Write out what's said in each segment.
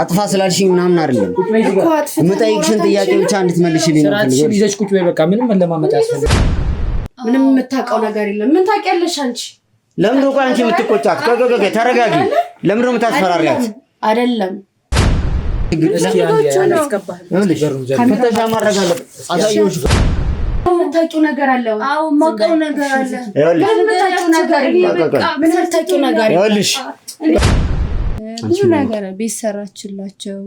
አጥፋ ስላልሽኝ ምናምን አይደለም የምጠይቅሽን ጥያቄ ብቻ እንድትመልሽልኝ ነው ፈልገው ይዘሽ ቁጭ በይ በቃ ምንም ለማመጣ ያስፈልግ ምንም የምታውቀው ነገር የለም ምን ታውቂያለሽ አንቺ ለምን ነው አንቺ የምትቆጫት ከገገገ ተረጋጊ ለምን ነው የምታስፈራሪያት አይደለም እስኪ አንዴ አስገባህ ከተሻ ማድረግ አለበት አሳየውሽ የምታውቂው ነገር አለ አዎ የማውቀው ነገር አለ የምታውቂው ነገር ምን የምታውቂው ነገር ይኸውልሽ ብዙ ነገር ቤት ሰራችላቸው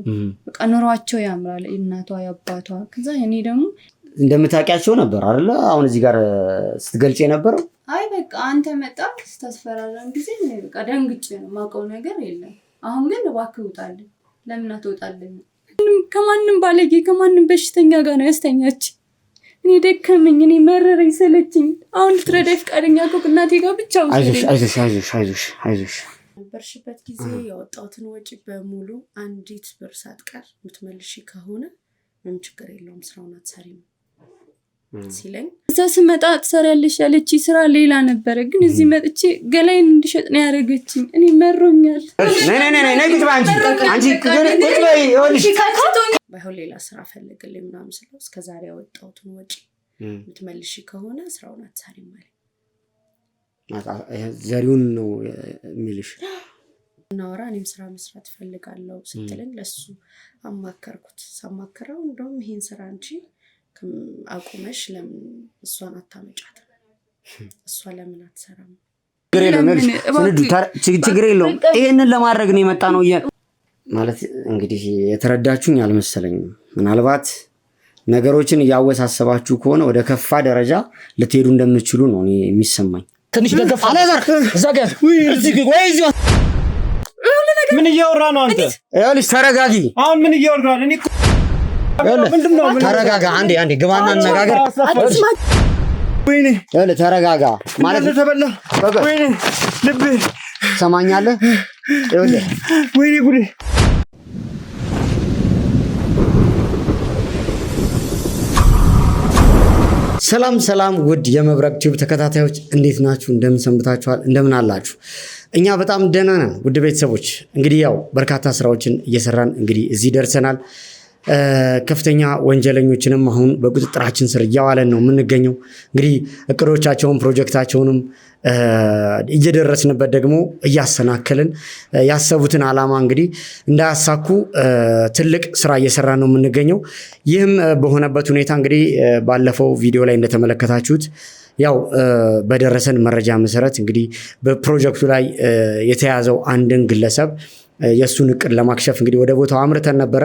በቃ ኑሯቸው ያምራል እናቷ ያባቷ ከዛ እኔ ደግሞ እንደምታውቂያቸው ነበር አይደል አሁን እዚህ ጋር ስትገልጪ የነበረው አይ በቃ አንተ መጣ ስታስፈራራን ጊዜ በቃ ደንግጬ ነው የማውቀው ነገር የለም አሁን ግን እባክህ ውጣልኝ ለምን አትወጣልኝ ከማንም ባለጌ ከማንም በሽተኛ ጋር ነው ያስተኛች እኔ ደከመኝ እኔ መረረኝ ሰለችኝ አሁን ልትረዳኝ ፈቃደኛ ከሆንክ እናቴ ጋር ብቻ አይዞሽ በርሽበት ጊዜ ያወጣሁትን ወጪ በሙሉ አንዲት ብር ሳትቀር የምትመልሺ ከሆነ ምንም ችግር የለውም ስራውን አትሰሪም ሲለኝ እዛ ስመጣ ትሰሪያለሽ ያለች ስራ ሌላ ነበረ ግን እዚህ መጥቼ ገላይን እንድሸጥ ነው ያደረገችኝ እኔ መሮኛል ነይ ቁጭ በይ አንቺ ቁጭ በይ ይኸውልሽ ባይሆን ሌላ ስራ ፈልግልኝ ምናምን ስለው እስከዛሬ ያወጣሁትን ወጪ የምትመልሺ ከሆነ ስራውን አትሰሪም ማለት ዘሪውን ነው የሚልሽ እናወራ እኔም ስራ መስራት ፈልጋለሁ ስትለኝ ለሱ አማከርኩት ሳማከረው እንደውም ይሄን ስራ አንቺ አቁመሽ ለምን እሷን አታመጫት እሷ ለምን አትሰራም ችግር የለውም ይሄንን ለማድረግ ነው የመጣ ነው ማለት እንግዲህ የተረዳችሁኝ አልመሰለኝም ምናልባት ነገሮችን ያወሳሰባችሁ ከሆነ ወደ ከፋ ደረጃ ልትሄዱ እንደምትችሉ ነው የሚሰማኝ ትንሽ ደገፍ አላዛር እዛ ጋር እዚህ ወይ እዚህ ምን እያወራ ነው አንተ ይኸውልሽ ተረጋጊ አሁን ምን እያወራ ነው እኔ ምንድነው ተረጋጋ አንዴ ግባና አነጋገር ወይኔ ይኸውልህ ተረጋጋ ማለት ተበላ ወይኔ ልብ ሰማኛለህ ይኸውልህ ወይኔ ጉዴ ሰላም ውድ የመብረቅ ቲዩብ ተከታታዮች እንዴት ናችሁ እንደምን ሰንብታችኋል እንደምን አላችሁ እኛ በጣም ደህና ነን ውድ ቤተሰቦች እንግዲህ ያው በርካታ ስራዎችን እየሰራን እንግዲህ እዚህ ደርሰናል ከፍተኛ ወንጀለኞችንም አሁን በቁጥጥራችን ስር ያዋለን ነው የምንገኘው እንግዲህ እቅዶቻቸውን ፕሮጀክታቸውንም እየደረስንበት ደግሞ እያሰናከልን ያሰቡትን አላማ እንግዲህ እንዳያሳኩ ትልቅ ስራ እየሰራን ነው የምንገኘው ይህም በሆነበት ሁኔታ እንግዲህ ባለፈው ቪዲዮ ላይ እንደተመለከታችሁት ያው በደረሰን መረጃ መሰረት እንግዲህ በፕሮጀክቱ ላይ የተያዘው አንድን ግለሰብ የሱን እቅድ ለማክሸፍ እንግዲህ ወደ ቦታው አምርተን ነበረ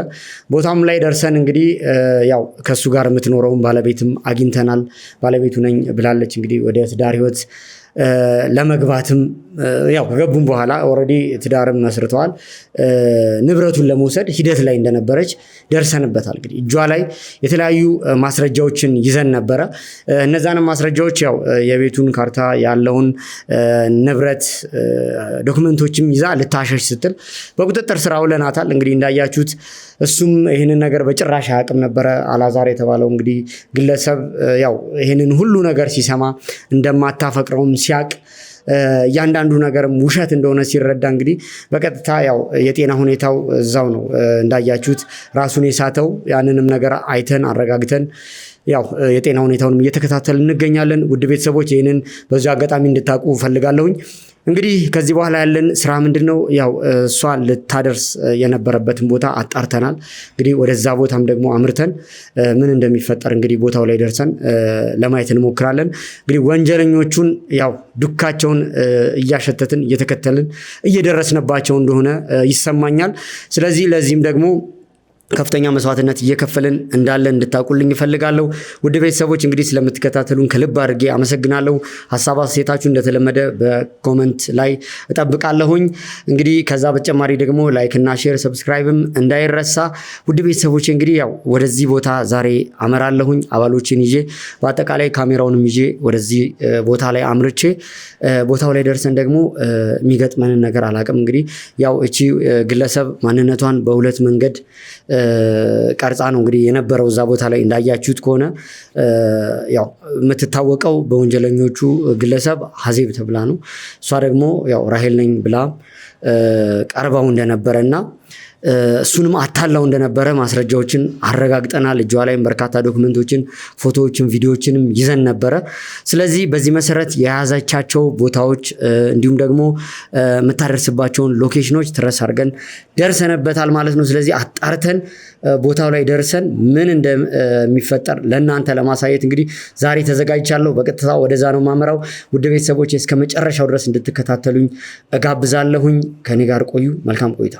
ቦታውም ላይ ደርሰን እንግዲህ ያው ከሱ ጋር የምትኖረውን ባለቤትም አግኝተናል ባለቤቱ ነኝ ብላለች እንግዲህ ወደ ትዳር ህይወት ለመግባትም ያው ከገቡም በኋላ ኦሬዲ ትዳርም መስርተዋል ንብረቱን ለመውሰድ ሂደት ላይ እንደነበረች ደርሰንበታል እንግዲህ እጇ ላይ የተለያዩ ማስረጃዎችን ይዘን ነበረ እነዛን ማስረጃዎች ያው የቤቱን ካርታ ያለውን ንብረት ዶክመንቶችም ይዛ ልታሸሽ ስትል በቁጥጥር ስር አውለናታል እንግዲህ እንዳያችሁት እሱም ይሄንን ነገር በጭራሽ አያውቅም ነበረ አላዛር የተባለው እንግዲህ ግለሰብ ያው ይሄንን ሁሉ ነገር ሲሰማ እንደማታፈቅረውም ሲያቅ ያንዳንዱ ነገርም ውሸት እንደሆነ ሲረዳ እንግዲህ በቀጥታ ያው የጤና ሁኔታው እዛው ነው እንዳያችሁት ራሱን የሳተው ያንንም ነገር አይተን አረጋግተን ያው የጤና ሁኔታውንም እየተከታተልን እንገኛለን ውድ ቤተሰቦች ይሄንን በዚህ አጋጣሚ እንድታቁ ፈልጋለሁኝ እንግዲህ ከዚህ በኋላ ያለን ስራ ምንድነው ያው እሷ ልታደርስ የነበረበትን ቦታ አጣርተናል እንግዲህ ወደዛ ቦታም ደግሞ አምርተን ምን እንደሚፈጠር እንግዲህ ቦታው ላይ ደርሰን ለማየት እንሞክራለን እንግዲህ ወንጀለኞቹን ያው ዱካቸውን እያሸተትን እየተከተልን እየደረስንባቸው እንደሆነ ይሰማኛል ስለዚህ ለዚህም ደግሞ ከፍተኛ መስዋዕትነት እየከፈልን እንዳለ እንድታቁልኝ ፈልጋለሁ ውድ ቤተሰቦች እንግዲህ ስለምትከታተሉን ከልብ አድርጌ አመሰግናለሁ ሐሳብ አስተያየታችሁ እንደተለመደ በኮሜንት ላይ እጠብቃለሁኝ እንግዲህ ከዛ በተጨማሪ ደግሞ ላይክ እና ሼር ሰብስክራይብም እንዳይረሳ ውድ ቤተሰቦች እንግዲህ ያው ወደዚህ ቦታ ዛሬ አመራለሁኝ አባሎችን ይዤ በአጠቃላይ ካሜራውንም ይዤ ወደዚህ ቦታ ላይ አምርቼ ቦታው ላይ ደርሰን ደግሞ የሚገጥመንን ነገር አላቅም እንግዲህ ያው እቺ ግለሰብ ማንነቷን በሁለት መንገድ ቀርጻ ነው እንግዲህ የነበረው እዛ ቦታ ላይ እንዳያችሁት ከሆነ ያው የምትታወቀው በወንጀለኞቹ ግለሰብ ሀዜብ ተብላ ነው እሷ ደግሞ ያው ራሄል ነኝ ብላ ቀርባው እንደነበረና እሱንም አታላው እንደነበረ ማስረጃዎችን አረጋግጠናል። እጇ ላይም በርካታ ዶክመንቶችን፣ ፎቶዎችን፣ ቪዲዮዎችንም ይዘን ነበረ። ስለዚህ በዚህ መሰረት የያዛቻቸው ቦታዎች እንዲሁም ደግሞ የምታደርስባቸውን ሎኬሽኖች ትረስ አድርገን ደርሰንበታል ማለት ነው። ስለዚህ አጣርተን ቦታው ላይ ደርሰን ምን እንደሚፈጠር ለእናንተ ለማሳየት እንግዲህ ዛሬ ተዘጋጅቻለሁ። በቀጥታ ወደዛ ነው ማመራው። ውድ ቤተሰቦች እስከ መጨረሻው ድረስ እንድትከታተሉኝ እጋብዛለሁኝ። ከኔ ጋር ቆዩ። መልካም ቆይታ።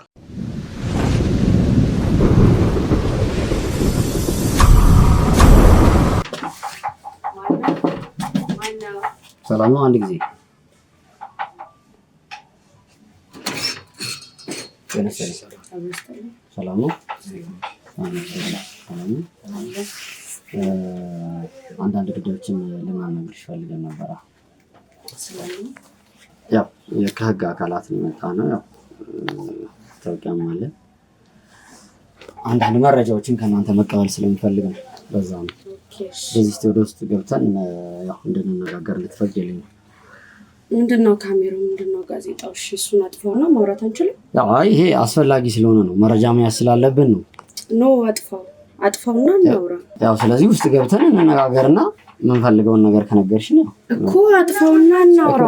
ሰላም ነው። አንድ ጊዜ ሰላም ነው። አንዳንድ ጉዳዮችን ልናናግርሽ ፈልገን ነበረ። ያው ከህግ አካላት የመጣ ነው። ያው ተወቂያም አለ። አንዳንድ መረጃዎችን ከእናንተ መቀበል ስለምፈልግ ነው። በዛ ነው በዚህ ስቱዲዮ ውስጥ ገብተን ያው እንድንነጋገር ልትፈቅጂልኝ ነው። ምንድነው ካሜራው? ምንድነው ጋዜጣው? እሺ እሱን አጥፋውና ማውራት አንችልም? ያው ይሄ አስፈላጊ ስለሆነ ነው፣ መረጃ መያዝ ስላለብን ነው። ኖ አጥፋውና እናውራ። ያው ስለዚህ ውስጥ ገብተን እንነጋገርና የምንፈልገውን ነገር ከነገርሽኝ ነው እኮ አጥፋውና እናውራ።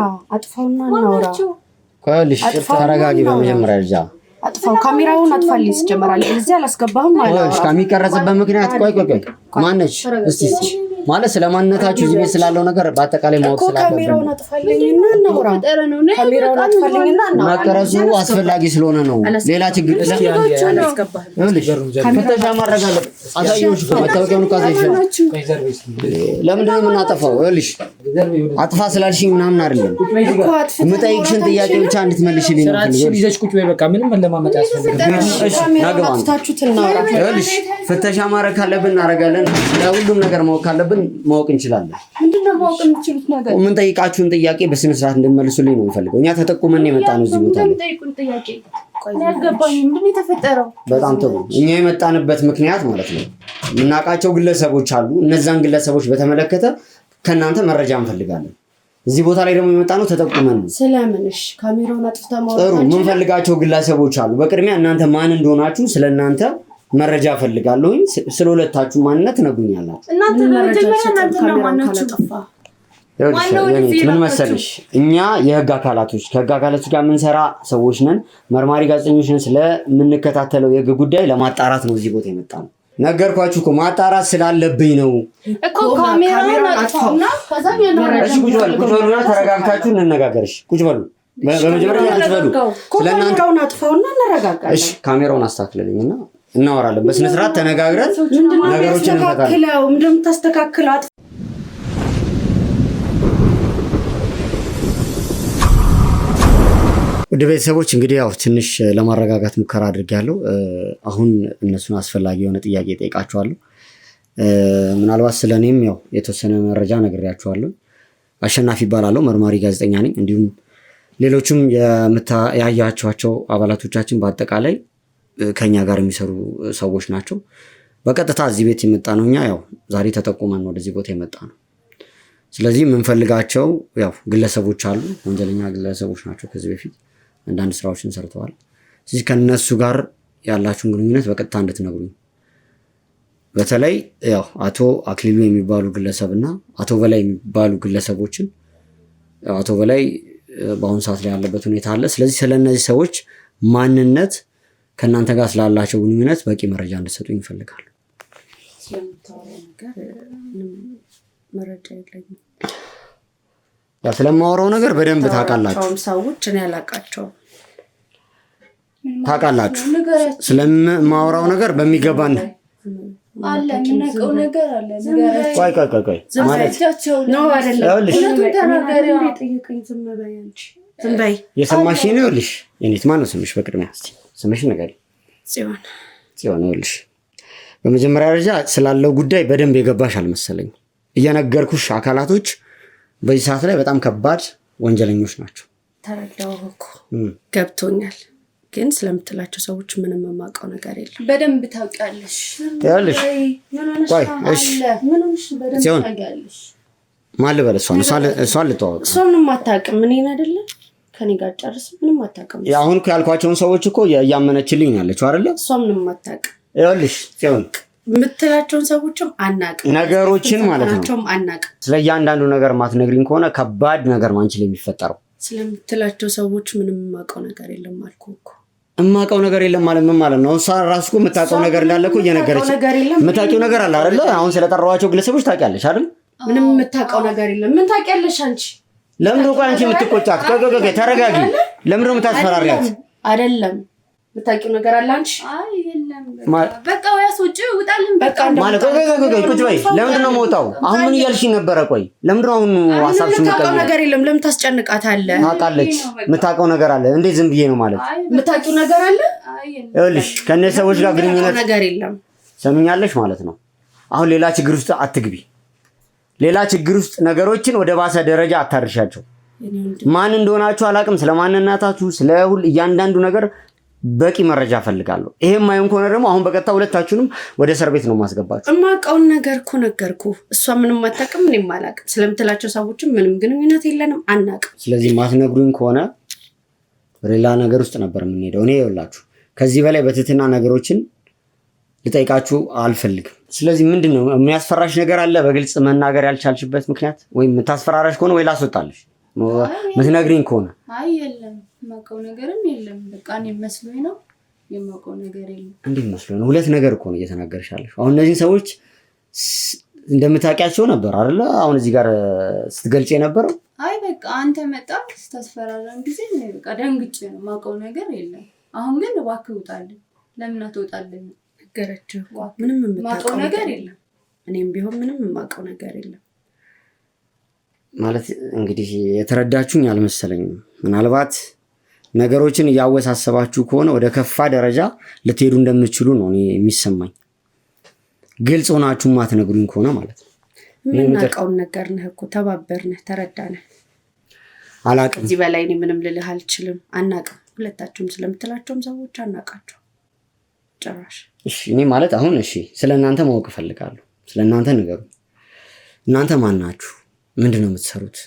ቆይልሽ፣ ተረጋጊ። በመጀመሪያ ደረጃ አጥፋው፣ ካሜራውን አጥፋልኝ። ሲጀመራል እዚህ አላስገባህም ማለት ነው። ከሚቀረጽበት ምክንያት ቆይ ማነች እስቲ ማለት ስለማንነታችሁ እዚህ ቤት ስላለው ነገር በአጠቃላይ ማወቅ ስላለብን ካሜራውን አጥፋልኝና እናውራ። ካሜራውን አጥፋልኝና እናውራ። መቀረጹ አስፈላጊ ስለሆነ ነው። ሌላ ችግር ፍተሻ ማድረግ አለብን። አሳየሁሽ እኮ መታወቂያውን ካሳይሽ ለምንድን ነው የምናጠፋው? ይኸውልሽ አጥፋ ስላልሽኝ ምናምን አይደለም። የምጠይቅሽን ጥያቄ ብቻ እንድትመልሽልኝ ነው። ይዘሽ ቁጭ በይ በቃ። ምንም መለማመጥ ያስፈልጋል። ይኸውልሽ ፍተሻ ማድረግ ካለብን እናደርጋለን። ለሁሉም ነገር ማወቅ ካለብን ማወቅ እንችላለን። ምንድነው ማወቅ የምትችሉት ነገር? ምን ጠይቃችሁን ጥያቄ በስነ ስርዓት እንድትመልሱልኝ ነው የምፈልገው። እኛ ተጠቁመን የመጣ ነው እዚህ ቦታ ላይ። ጠይቁን ጥያቄ ያልገባኝ ምንድነው የተፈጠረው? በጣም ጥሩ። እኛ የመጣንበት ምክንያት ማለት ነው የምናውቃቸው ግለሰቦች አሉ። እነዛን ግለሰቦች በተመለከተ ከእናንተ መረጃ እንፈልጋለን። እዚህ ቦታ ላይ ደግሞ የመጣ ነው ተጠቁመን ነው። ስለምንሽ ካሜራውን አጥፍታ ማውራት ጥሩ። የምንፈልጋቸው ግለሰቦች አሉ። በቅድሚያ እናንተ ማን እንደሆናችሁ ስለእናንተ መረጃ ፈልጋለሁኝ። ስለሁለታችሁ ማንነት ነግሩኛላችሁ። እናንተ ነው ማንነታችሁ? ምን መሰለሽ፣ እኛ የህግ አካላቶች ከህግ አካላቶች ጋር የምንሰራ ሰዎች ነን። መርማሪ ጋዜጠኞች ነን። ስለምንከታተለው የህግ ጉዳይ ለማጣራት ነው እዚህ ቦታ የመጣ ነው። ነገርኳችሁ እኮ ማጣራት ስላለብኝ ነው እኮ። ካሜራውን አጥፋውና ከዛ ቁጭ በሉና ተረጋግታችሁ እንነጋገርሽ። ቁጭ በሉ። በመጀመሪያ ቁጭ በሉ። ካሜራውን አጥፋውና እንረጋጋለን። እሺ ካሜራውን አስተካክለልኝና እናወራለን። በስነ ስርዓት ተነጋግረን ነገሮችን እንፈታለን። እንደምታስተካክለው ወደ ቤተሰቦች እንግዲህ ያው ትንሽ ለማረጋጋት ሙከራ አድርጌያለሁ። አሁን እነሱን አስፈላጊ የሆነ ጥያቄ ጠይቃቸዋለሁ። ምናልባት ስለኔም ያው የተወሰነ መረጃ ነግሬያቸዋለሁ። አሸናፊ ይባላለሁ፣ መርማሪ ጋዜጠኛ ነኝ። እንዲሁም ሌሎችም ያያቸዋቸው አባላቶቻችን በአጠቃላይ ከኛ ጋር የሚሰሩ ሰዎች ናቸው። በቀጥታ እዚህ ቤት የመጣ ነው። እኛ ያው ዛሬ ተጠቁመን ወደዚህ ቦታ የመጣ ነው። ስለዚህ የምንፈልጋቸው ያው ግለሰቦች አሉ፣ ወንጀለኛ ግለሰቦች ናቸው። ከዚህ በፊት አንዳንድ ስራዎችን ሰርተዋል። ስለዚህ ከነሱ ጋር ያላችሁን ግንኙነት በቀጥታ እንድትነግሩኝ። በተለይ ያው አቶ አክሊሉ የሚባሉ ግለሰብና አቶ በላይ የሚባሉ ግለሰቦችን አቶ በላይ በአሁኑ ሰዓት ላይ ያለበት ሁኔታ አለ። ስለዚህ ስለነዚህ ሰዎች ማንነት ከእናንተ ጋር ስላላቸው ግንኙነት በቂ መረጃ እንድትሰጡኝ ይፈልጋሉ። ስለምታወራው ነገር ምንም መረጃ የለኝም። ያው ስለማወራው ነገር በደንብ ታውቃላችሁ። ሰዎች እኔ አላውቃቸውም። ታውቃላችሁ። ስለማወራው ነገር በሚገባ አለ የምናውቀው ነገር አለ። ቆይ ማለት ነው አይደለም። ዝም በይ። የሰማሽኝ ነው። ይኸውልሽ የኔት ማን ነው ስምሽ? በቅድሚያ እስኪ ስምሽ ንገሪ። ጽዮን። ይኸውልሽ በመጀመሪያ ደረጃ ስላለው ጉዳይ በደንብ የገባሽ አልመሰለኝ። እየነገርኩሽ አካላቶች በዚህ ሰዓት ላይ በጣም ከባድ ወንጀለኞች ናቸው። ተረዳሁ እኮ ገብቶኛል። ግን ስለምትላቸው ሰዎች ምንም የማውቀው ነገር የለም። በደንብ ታውቂያለሽ። ይኸውልሽ ቆይ እሺ ጽዮን ማን ልበል? እሷን ልተዋወቅ። እሷ ምንም አታውቅም። እኔን አይደለም ከኔ ጋር ጨርስ ምንም አታውቅም። አሁን እኮ ያልኳቸውን ሰዎች እኮ እያመነችልኝ ያለችው አይደለ? እሷ ምንም አታውቅም። ይኸውልሽ ጽዮን የምትላቸውን ሰዎችም አናውቅም፣ ነገሮችን ማለት ነው አናውቅም። ስለ እያንዳንዱ ነገር ማትነግሪኝ ከሆነ ከባድ ነገር ነው አንቺ ላይ የሚፈጠረው። ስለምትላቸው ሰዎች ምንም የማውቀው ነገር የለም አልኩህ እኮ። የማውቀው ነገር የለም ማለት ምን ማለት ነው? እሷ ራሱ እኮ የምታውቀው ነገር እንዳለ እኮ እየነገረች የምታውቂው ነገር አለ አይደለ? አሁን ስለጠራኋቸው ግለሰቦች ታውቂያለሽ አይደል? ምንም የምታውቀው ነገር የለም። ምን ታውቂያለሽ አንቺ? ለምን ነው አንቺ የምትቆጫት? ተረጋጊ። ለምን ነው የምታስፈራሪያት? አይደለም የምታውቂው ነገር አለ አንቺ? አይ የለም በቃ ወያስወጪ ውጣልን በቃ ማለት ቁጭ በይ። ለምንድን ነው የምወጣው? አሁን ምን እያልሽኝ ነበረ? ቆይ ለምንድን ነው አሁን ሀሳብሽ የምታውቀው ነገር የለም? ለምን ታስጨንቃታለህ? ታውቃለች፣ የምታውቀው ነገር አለ። እንዴት ዝም ብዬ ነው ማለት? የምታውቂው ነገር አለ? ይኸውልሽ ከእነዚህ ሰዎች ጋር ግንኙነት ነገር የለም ሰምኛለሽ ማለት ነው። አሁን ሌላ ችግር ውስጥ አትግቢ። ሌላ ችግር ውስጥ ነገሮችን ወደ ባሰ ደረጃ አታርሻቸው። ማን እንደሆናችሁ አላውቅም። ስለማንነታችሁ ስለ እያንዳንዱ ነገር በቂ መረጃ ፈልጋለሁ። ይሄም ማይሆን ከሆነ ደግሞ አሁን በቀጥታ ሁለታችሁንም ወደ እስር ቤት ነው ማስገባችሁ። የማውቀውን ነገር እኮ ነገርኩህ። እሷ ምንም አታውቅም፣ እኔም አላውቅም። ስለምትላቸው ሰዎችም ምንም ግንኙነት የለንም፣ አናውቅም። ስለዚህ ማትነግሩኝ ከሆነ ሌላ ነገር ውስጥ ነበር የምንሄደው። እኔ ይኸውላችሁ ከዚህ በላይ በትህትና ነገሮችን ልጠይቃችሁ አልፈልግም። ስለዚህ ምንድን ነው የሚያስፈራሽ ነገር አለ? በግልጽ መናገር ያልቻልሽበት ምክንያት ወይም የምታስፈራራሽ ከሆነ ወይ ላስወጣልሽ ምትነግሪኝ ከሆነ። አይ የለም የማውቀው ነገርም የለም። በቃ እኔ መስሎኝ ነው የማውቀው ነገር የለም። እንዴት መስሎኝ ነው? ሁለት ነገር እኮ ነው እየተናገርሻለሽ። አሁን እነዚህን ሰዎች እንደምታውቂያቸው ነበር አይደለ? አሁን እዚህ ጋር ስትገልጪ የነበረው። አይ በቃ አንተ መጣ ስታስፈራራን ጊዜ በቃ ደንግጬ ነው። የማውቀው ነገር የለም። አሁን ግን እባክህ ውጣልኝ። ለምን አትወጣልኝ? ነገረችህ። ምንም የምታውቀው ነገር የለም። እኔም ቢሆን ምንም የማውቀው ነገር የለም ማለት እንግዲህ የተረዳችሁኝ አልመሰለኝም። ምናልባት ነገሮችን እያወሳሰባችሁ ከሆነ ወደ ከፋ ደረጃ ልትሄዱ እንደምትችሉ ነው እኔ የሚሰማኝ። ግልጽ ሆናችሁ ማትነግሩኝ ከሆነ ማለት ነው። የምናውቀውን ነገር ነህ እኮ ተባበርንህ፣ ተረዳንህ። አላውቅም። እዚህ በላይ እኔ ምንም ልልህ አልችልም። አናውቅም። ሁለታችሁም ስለምትላቸውም ሰዎች አናውቃቸው ጭራሽ። እሺ እኔ ማለት አሁን እሺ ስለ እናንተ ማወቅ እፈልጋለሁ። ስለ እናንተ ንገሩ። እናንተ ማን ናችሁ? ምንድን ነው የምትሰሩት?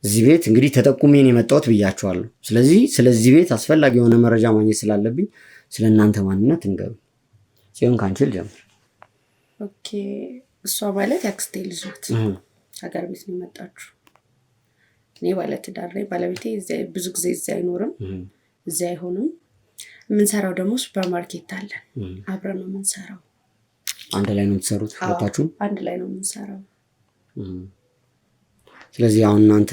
እዚህ ቤት እንግዲህ ተጠቁሜን የመጣሁት ብያችኋለሁ። ስለዚህ ቤት አስፈላጊ የሆነ መረጃ ማግኘት ስላለብኝ ስለ እናንተ ማንነት ንገሩ። ጽዮን ከአንቺ ልጀምር። ኦኬ እሷ ማለት ያክስቴ ልጅ ናት። ሀገር ቤት ነው የመጣችሁ። እኔ ባለትዳር ነኝ። ባለቤቴ ብዙ ጊዜ እዚህ አይኖርም፣ እዚህ አይሆንም። የምንሰራው ደግሞ ሱፐርማርኬት አለን። አብረን ነው የምንሰራው። አንድ ላይ ነው የምትሰሩት ሁለታችሁም? አንድ ላይ ነው የምንሰራው። ስለዚህ አሁን እናንተ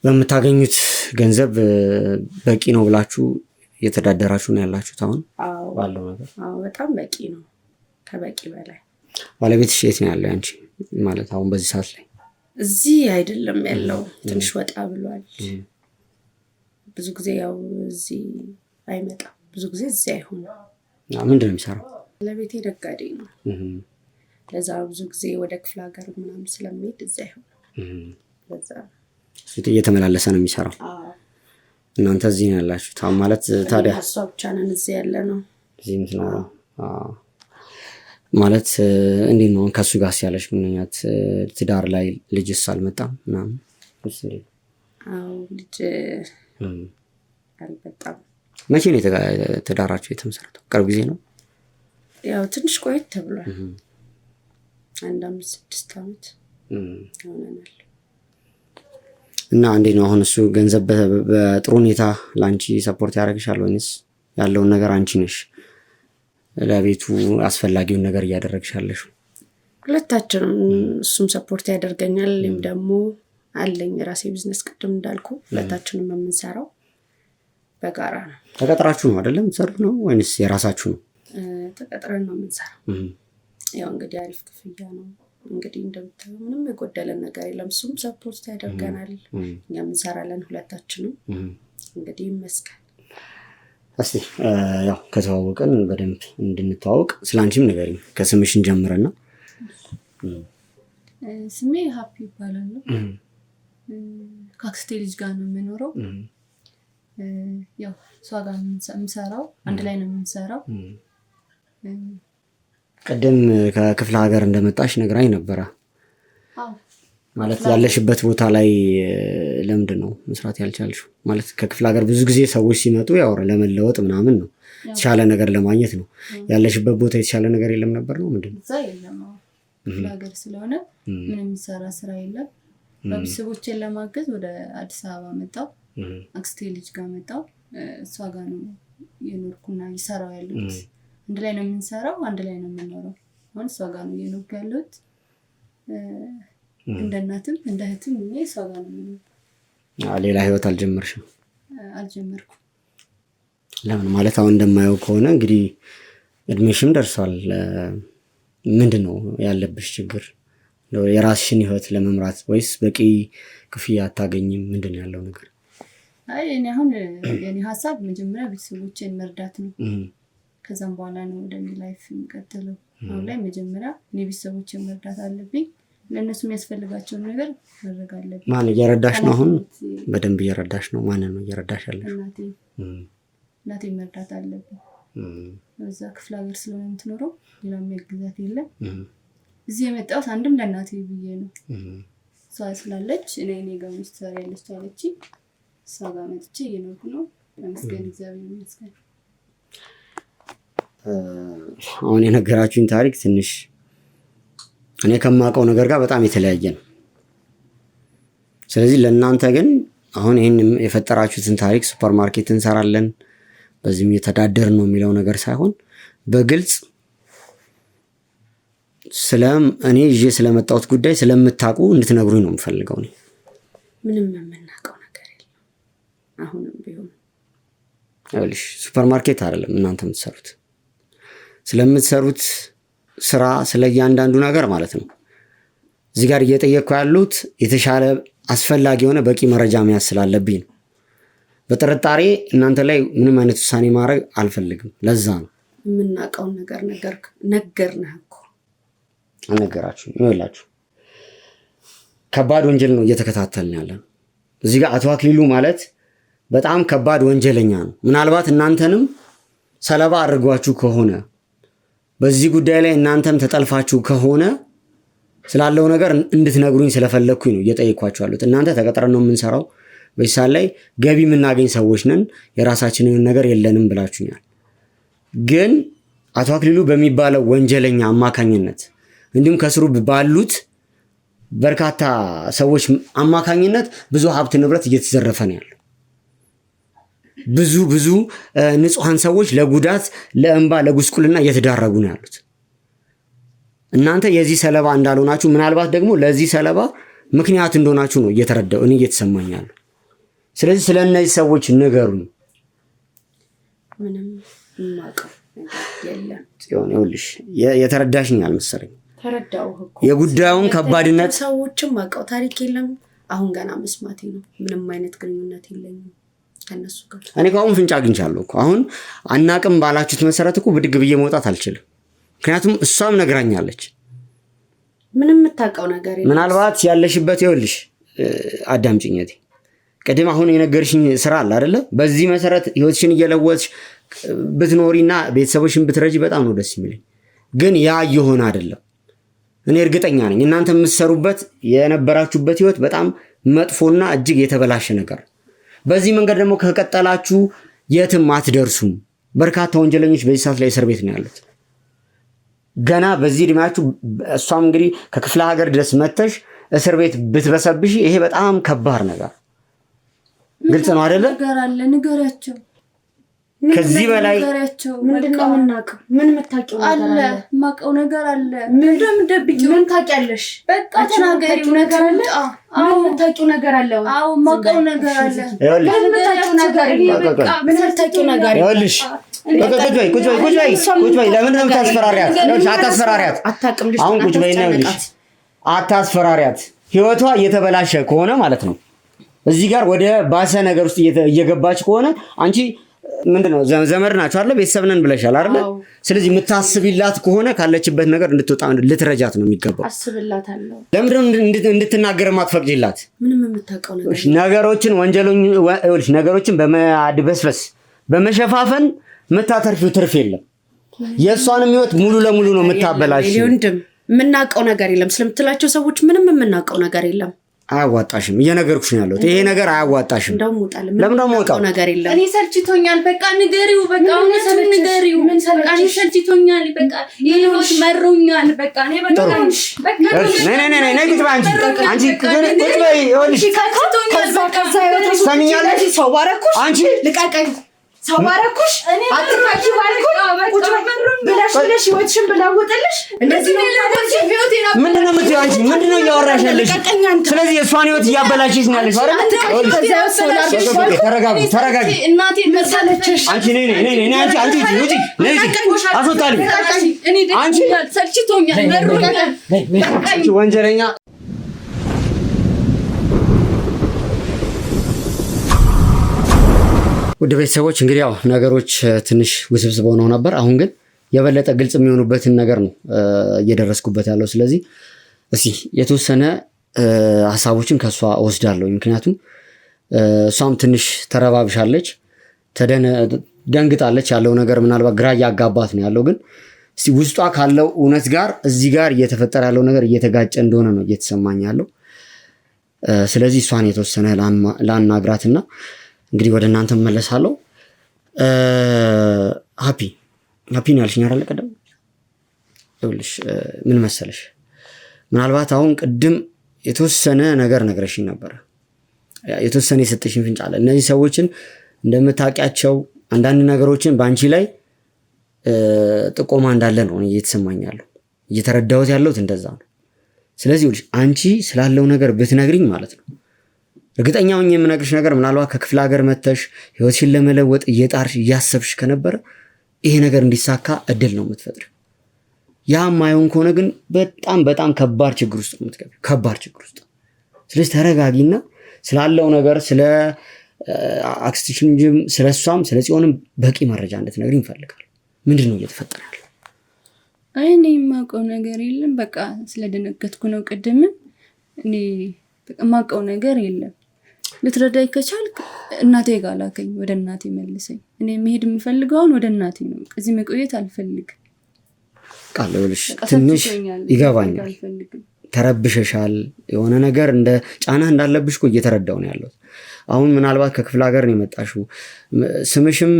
በምታገኙት ገንዘብ በቂ ነው ብላችሁ እየተዳደራችሁ ነው ያላችሁት አሁን ባለው ነገር? አዎ በጣም በቂ ነው፣ ከበቂ በላይ። ባለቤትሽ የት ነው ያለው አንቺ ማለት አሁን በዚህ ሰዓት ላይ? እዚህ አይደለም ያለው፣ ትንሽ ወጣ ብሏል። ብዙ ጊዜ ያው እዚህ አይመጣም፣ ብዙ ጊዜ እዚህ አይሆንም። ምንድን ነው የሚሰራው? ባለቤቴ ነጋዴ ነው። ለዛ ብዙ ጊዜ ወደ ክፍለ ሀገር ምናምን ስለሚሄድ እዚህ አይሆንም። ለዛ እየተመላለሰ ነው የሚሰራው። እናንተ እዚህ ነው ያላችሁት ማለት ታዲያ? እሷ ብቻ ነን እዚህ ያለ ነው። እዚህ የምትኖረው ማለት እንዴት ነው? ከእሱ ጋር ያለሽ ግንኙነት ትዳር ላይ ልጅስ አልመጣም ምናምን? አዎ ልጅ አልመጣም። መቼ ነው ትዳራችሁ የተመሰረተው? ቅርብ ጊዜ ነው? ያው ትንሽ ቆየት ተብሏል። 5-6 ዓመት ይሆናል። እና እንዴት ነው አሁን እሱ ገንዘብ በጥሩ ሁኔታ ለአንቺ ሰፖርት ያደርግሻል ወይንስ ያለውን ነገር አንቺ ነሽ ለቤቱ አስፈላጊውን ነገር እያደረግሻለሽ? ሁለታችንም። እሱም ሰፖርት ያደርገኛል፣ እኔም ደግሞ አለኝ ራሴ ቢዝነስ። ቅድም እንዳልኩ ሁለታችንም የምንሰራው በጋራ ነው። ተቀጥራችሁ ነው አይደለም የምትሰሩት ነው ወይንስ የራሳችሁ ነው? ተቀጥረን ነው የምንሰራው። ያው እንግዲህ አሪፍ ክፍያ ነው። እንግዲህ እንደምታየው ምንም የጎደለን ነገር የለም። እሱም ሰፖርት ያደርገናል፣ እኛም እንሰራለን ሁለታችንም። እንግዲህ ይመስገን። እስቲ ያው ከተዋወቅን በደንብ እንድንተዋወቅ ስላንቺም ንገሪኝ። ከስምሽን ጀምረና። ስሜ ሀፒ ይባላል። ከአክስቴ ልጅ ጋር ነው የምኖረው። ያው እሷ ጋር የምንሰራው አንድ ላይ ነው የምንሰራው። ቀደም ከክፍለ ሀገር እንደመጣሽ ነግራኝ ነበረ። ማለት ያለሽበት ቦታ ላይ ለምንድን ነው መስራት ያልቻልሽው? ማለት ከክፍለ ሀገር ብዙ ጊዜ ሰዎች ሲመጡ ያው ለመለወጥ ምናምን ነው የተሻለ ነገር ለማግኘት ነው። ያለሽበት ቦታ የተሻለ ነገር የለም ነበር ነው ምንድን ነው? እዛ የለም። ክፍለ ሀገር ስለሆነ ምንም የሚሰራ ስራ የለም። ቤተሰቦቼን ለማገዝ ወደ አዲስ አበባ መጣሁ። አክስቴ ልጅ ጋር መጣሁ። እሷ ጋር ነው የኖርኩና እየሰራሁ ያለሁት። አንድ ላይ ነው የምንሰራው፣ አንድ ላይ ነው የምንኖረው። አሁን እሷ ጋር ነው እየኖርኩ ያለሁት። እንደ እናትም እንደ እህትም እሷ ጋር ነው የምኖረው። ሌላ ህይወት አልጀመርሽም? አልጀመርኩም። ለምን? ማለት አሁን እንደማየው ከሆነ እንግዲህ እድሜሽም ደርሷል። ምንድን ነው ያለብሽ ችግር? የራስሽን ህይወት ለመምራት ወይስ በቂ ክፍያ አታገኝም? ምንድን ነው ያለው ነገር? አይ እኔ አሁን የኔ ሀሳብ መጀመሪያ ቤተሰቦቼን መርዳት ነው። ከዛም በኋላ ነው ወደ እኔ ላይፍ የሚቀጥለው። አሁን ላይ መጀመሪያ እኔ ቤተሰቦቼን መርዳት አለብኝ። ለእነሱ የሚያስፈልጋቸውን ነገር ማድረግ አለብኝ። ማን እየረዳሽ ነው? አሁን በደንብ እየረዳሽ ነው? ማንን ነው እየረዳሽ ያለሽ? እናቴን መርዳት አለብኝ። በዛ ክፍለ ሀገር ስለሆነ የምትኖረው ሌላ የሚያግዛት የለም። እዚህ የመጣሁት አንድም ለእናቴ ብዬ ነው። እሷ ስላለች እኔ ጋር ምስትሰራ ያለች አለች። እሷ ጋር መጥቼ እየኖርኩ ነው። ለመስገን እግዚአብሔር ይመስገን። አሁን የነገራችሁኝ ታሪክ ትንሽ እኔ ከማውቀው ነገር ጋር በጣም የተለያየ ነው። ስለዚህ ለእናንተ ግን አሁን ይህን የፈጠራችሁትን ታሪክ ሱፐርማርኬት እንሰራለን በዚህም እየተዳደር ነው የሚለው ነገር ሳይሆን በግልጽ እኔ ይዤ ስለመጣሁት ጉዳይ ስለምታውቁ እንድትነግሩኝ ነው የምፈልገው። ምንም የምናውቀው ነገር የለም። አሁንም ቢሆን ይኸውልሽ ሱፐርማርኬት አይደለም እናንተ የምትሰሩት፣ ስለምትሰሩት ስራ ስለ እያንዳንዱ ነገር ማለት ነው። እዚህ ጋር እየጠየቅኩ ያሉት የተሻለ አስፈላጊ የሆነ በቂ መረጃ መያዝ ስላለብኝ ነው። በጥርጣሬ እናንተ ላይ ምንም አይነት ውሳኔ ማድረግ አልፈልግም። ለዛ ነው የምናውቀውን ነገር ነገርነህ እኮ አልነገራችሁም። ይኸውላችሁ ከባድ ወንጀል ነው እየተከታተልን ያለን። እዚህ ጋር አቶ አክሊሉ ማለት በጣም ከባድ ወንጀለኛ ነው። ምናልባት እናንተንም ሰለባ አድርጓችሁ ከሆነ በዚህ ጉዳይ ላይ እናንተም ተጠልፋችሁ ከሆነ ስላለው ነገር እንድትነግሩኝ ስለፈለግኩኝ ነው እየጠየኳችሁ ያሉት። እናንተ ተቀጥረን ነው የምንሰራው፣ በዚህ ሰዓት ላይ ገቢ የምናገኝ ሰዎች ነን፣ የራሳችንን ነገር የለንም ብላችሁኛል። ግን አቶ አክሊሉ በሚባለው ወንጀለኛ አማካኝነት እንዲሁም ከስሩ ባሉት በርካታ ሰዎች አማካኝነት ብዙ ሀብት ንብረት እየተዘረፈ ነው ያለው። ብዙ ንጹሃን ሰዎች ለጉዳት፣ ለእንባ፣ ለጉስቁልና እየተዳረጉ ነው ያሉት። እናንተ የዚህ ሰለባ እንዳልሆናችሁ ምናልባት ደግሞ ለዚህ ሰለባ ምክንያት እንደሆናችሁ ነው እየተረዳው እኔ እየተሰማኛል። ስለዚህ ስለ እነዚህ ሰዎች ንገሩኝ። ምንም ማቀው የለም። ጽዮን ይኸውልሽ የተረዳሽኝ አልመሰለኝ። ተረዳውህ እኮ የጉዳዩን ከባድነት ሰዎችም ማቀው ታሪክ የለም። አሁን ገና መስማቴ ነው። ምንም አይነት ግንኙነት የለኝም ከነሱ ጋር። እኔ አሁን ፍንጭ አግኝቻለሁ እኮ። አሁን አናቅም ባላችሁት መሰረት እኮ ብድግ ብዬ መውጣት አልችልም። ምክንያቱም እሷም ነግራኛለች። ምንም የምታውቀው ነገር የለም። ምናልባት ያለሽበት ይኸውልሽ አዳምጪኝ። ቅድም አሁን የነገርሽኝ ስራ አለ አይደለ? በዚህ መሰረት ህይወትሽን እየለወጥሽ ብትኖሪና ቤተሰቦችን ብትረጂ በጣም ነው ደስ የሚለኝ። ግን ያ እየሆነ አይደለም። እኔ እርግጠኛ ነኝ እናንተ የምትሰሩበት የነበራችሁበት ህይወት በጣም መጥፎና እጅግ የተበላሸ ነገር። በዚህ መንገድ ደግሞ ከቀጠላችሁ የትም አትደርሱም። በርካታ ወንጀለኞች በዚህ ሰዓት ላይ እስር ቤት ነው ያሉት። ገና በዚህ እድሜያችሁ እሷም እንግዲህ ከክፍለ ሀገር ድረስ መተሽ እስር ቤት ብትበሰብሽ ይሄ በጣም ከባድ ነገር። ግልጽ ነው አይደለ? ነገር አለ ንገራቸው። ከዚህ በላይ ምንድነው የምናውቀው? ምን የምታውቂው ነገር አለ? የማውቀው ነገር አለ። ምንድነው የምትደብቂው? ምን ታውቂያለሽ? በቃ ተናገሪው ነገር አለ። አዎ የምታውቂው ነገር አለ። አዎ የማውቀው ነገር አለ። ይኸውልሽ ምን የምታውቂው ነገር አለ? ምን የምታውቂው ነገር አለ? ይኸውልሽ ቁጭ በይ። ለምን ነው የምታስፈራሪያት? አታስፈራሪያት። አሁን ቁጭ በይና ይኸውልሽ አታስፈራሪያት። ህይወቷ እየተበላሸ ከሆነ ማለት ነው እዚህ ጋር ወደ ባሰ ነገር ውስጥ እየገባች ከሆነ አንቺ ምንድነው ዘመድ ናችሁ አይደል? ቤተሰብ ነን ብለሻል አይደል? ስለዚህ የምታስቢላት ከሆነ ካለችበት ነገር እንድትወጣ ልትረጃት ነው የሚገባው። አስብላታለሁ። ለምንድነው እንድትናገር ማትፈቅጂላት? ምንም የምታውቀው ነገሮችን በማድበስበስ በመሸፋፈን የምታተርፊው ትርፍ የለም። የእሷንም ህይወት ሙሉ ለሙሉ ነው የምታበላሽ። የምናውቀው ነገር የለም ስለምትላቸው ሰዎች ምንም የምናውቀው ነገር የለም። አያዋጣሽም እየነገርኩሽ ነው ያለሁት። ይሄ ነገር አያዋጣሽም። እንደውም ወጣለ ለምን ደግሞ ወጣው ነገር የለም። እኔ ሰልችቶኛል። በቃ ንገሪው። በቃ እውነቱን ንገሪው። ምን ሰልችቶኛል። በቃ ይሄዎች መሮኛል። በቃ እኔ በቃ ነይ ግድ አንቺ ቁጭ በይ። ይኸውልሽ ከዛ ሰሚኛለሽ። ሰው ባረኩሽ አንቺ ልቀቀኝ። ሰው ባረኩሽ አጥፋቂ ባልኩኝ ቁጭ ብለሽ ህይወትሽን ብላውጥልሽ እንደዚህ ነው። ምንድን ነው የምትይው አንቺ? ምንድን ነው እያወራሽ ያለሽ? ስለዚህ የእሷን ህይወት እያበላሽሽ ነው ያለሽ አይደል? ተረጋጊ። እናቴን መሰለችሽ። አንቺ ነይ አንቺ ውጪ ነይ አስወጣልኝ። አንቺ ሰልችቶኛል፣ መሮኛል። ወንጀለኛ ወደ ቤተሰቦች እንግዲህ ያው ነገሮች ትንሽ ውስብስብ ሆነው ነበር። አሁን ግን የበለጠ ግልጽ የሚሆኑበትን ነገር ነው እየደረስኩበት ያለው። ስለዚህ እስኪ የተወሰነ ሀሳቦችን ከእሷ እወስዳለሁ። ምክንያቱም እሷም ትንሽ ተረባብሻለች፣ ደንግጣለች። ያለው ነገር ምናልባት ግራ እያጋባት ነው ያለው። ግን እስኪ ውስጧ ካለው እውነት ጋር እዚህ ጋር እየተፈጠረ ያለው ነገር እየተጋጨ እንደሆነ ነው እየተሰማኝ ያለው። ስለዚህ እሷን የተወሰነ ላናግራትና እንግዲህ ወደ እናንተ መለሳለሁ። ሃፒ ነው ያልሽኝ አይደል? ቀደም ይኸውልሽ ምን መሰለሽ፣ ምናልባት አሁን ቅድም የተወሰነ ነገር ነግረሽኝ ነበረ። የተወሰነ የሰጠሽኝ ፍንጭ አለ። እነዚህ ሰዎችን እንደምታውቂያቸው አንዳንድ ነገሮችን በአንቺ ላይ ጥቆማ እንዳለ ነው እየተሰማኝ ያለው። እየተረዳሁት ያለሁት እንደዛ ነው። ስለዚህ ይኸውልሽ አንቺ ስላለው ነገር ብትነግሪኝ ማለት ነው እርግጠኛ ሆኜ የምነግርሽ ነገር ምናልባት ከክፍለ ሀገር መተሽ ህይወትሽን ለመለወጥ እየጣርሽ እያሰብሽ ከነበረ ይሄ ነገር እንዲሳካ እድል ነው የምትፈጥር። ያ ማይሆን ከሆነ ግን በጣም ከባድ ችግር ውስጥ ነው የምትገቢው፣ ከባድ ችግር ውስጥ። ስለዚህ ተረጋጊና ስላለው ነገር ስለ አክስቲሽንጅም ስለ እሷም ስለ ጽዮንም በቂ መረጃ እንድትነግሪኝ እንፈልጋለን። ምንድን ነው እየተፈጠረ ያለው? እኔ የማውቀው ነገር የለም። በቃ ስለደነገጥኩ ነው። ቅድምም እኔ በቃ የማውቀው ነገር የለም። ልትረዳኝ ከቻልክ እናቴ ጋር ላከኝ፣ ወደ እናቴ መልሰኝ። እኔ መሄድ የምፈልገውን ወደ እናቴ ነው። እዚህ መቆየት አልፈልግም። ቃል ይኸውልሽ ትንሽ ይገባኛል። ተረብሸሻል። የሆነ ነገር እንደ ጫና እንዳለብሽ እኮ እየተረዳው ነው ያለው። አሁን ምናልባት ከክፍለ ሀገር ነው የመጣሽው። ስምሽም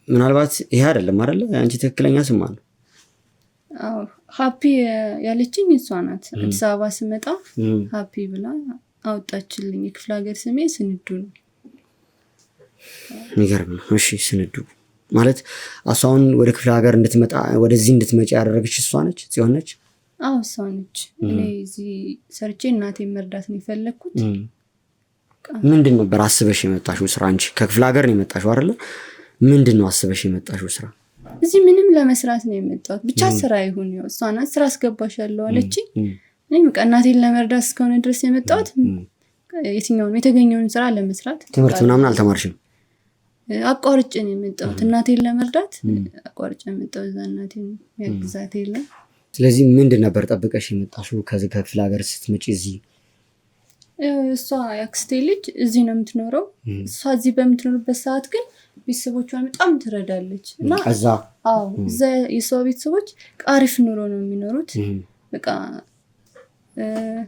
ምናልባት ይሄ አይደለም አይደለ? አንቺ ትክክለኛ ስም ነው? አዎ ሃፒ ያለችኝ እሷ ናት። አዲስ አበባ ስመጣ ሃፒ ብላ አወጣችልኝ። የክፍለ ሀገር ስሜ ስንዱ ነው። የሚገርም ነው። እሺ ስንዱ ማለት እሷን ወደ ክፍለ ሀገር እንድትመጣ ወደዚህ እንድትመጪ ያደረገች እሷ ነች? ጽዮን ነች? አዎ እሷ ነች። እኔ እዚህ ሰርቼ እናቴን መርዳት ነው የፈለግኩት። ምንድን ነበር አስበሽ የመጣሽው ስራ? አንቺ ከክፍለ ሀገር ነው የመጣሽው አይደለ? ምንድን ነው አስበሽ የመጣሽው ስራ? እዚህ ምንም ለመስራት ነው የመጣሁት። ብቻ ስራ ይሁን። ያው እሷ ናት ስራ አስገባሻለሁ አለችኝ። እኔ በቃ እናቴን ለመርዳት እስከሆነ ድረስ የመጣሁት የትኛውን የተገኘውን ስራ ለመስራት። ትምህርት ምናምን አልተማርሽም? አቋርጬ ነው የመጣሁት። እናቴን ለመርዳት አቋርጬ የመጣሁት። እዛ እናቴን ያግዛት የለም። ስለዚህ ምንድን ነበር ጠብቀሽ የመጣሽው ከዚህ ከክፍለ ሀገር ስትመጪ? እዚህ እሷ የአክስቴ ልጅ እዚህ ነው የምትኖረው። እሷ እዚህ በምትኖርበት ሰዓት ግን ቤተሰቦቿን በጣም ትረዳለች እና እዛ የሷ ቤተሰቦች አሪፍ ኑሮ ነው የሚኖሩት። በቃ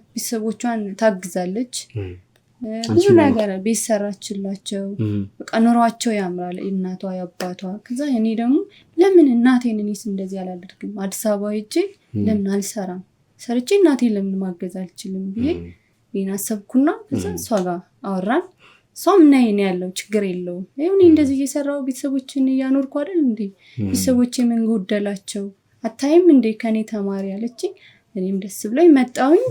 ቤተሰቦቿን ታግዛለች። ብዙ ነገር ቤት ሰራችላቸው። በቃ ኑሯቸው ያምራል፣ እናቷ ያባቷ። ከዛ እኔ ደግሞ ለምን እናቴን እኔስ እንደዚህ አላደርግም? አዲስ አበባ ሄጄ ለምን አልሰራም? ሰርቼ እናቴን ለምን ማገዝ አልችልም ብዬ ይህን አሰብኩና ከዛ እሷ ጋር አወራን። እሷም ነይ ነው ያለው፣ ችግር የለውም። ይሁን እንደዚህ እየሰራው ቤተሰቦችን እያኖርኩ አይደል እንዴ? ቤተሰቦቼ ምን ጎደላቸው? አታይም እንዴ ከኔ ተማሪ አለችኝ። እኔም ደስ ብሎኝ መጣሁኝ።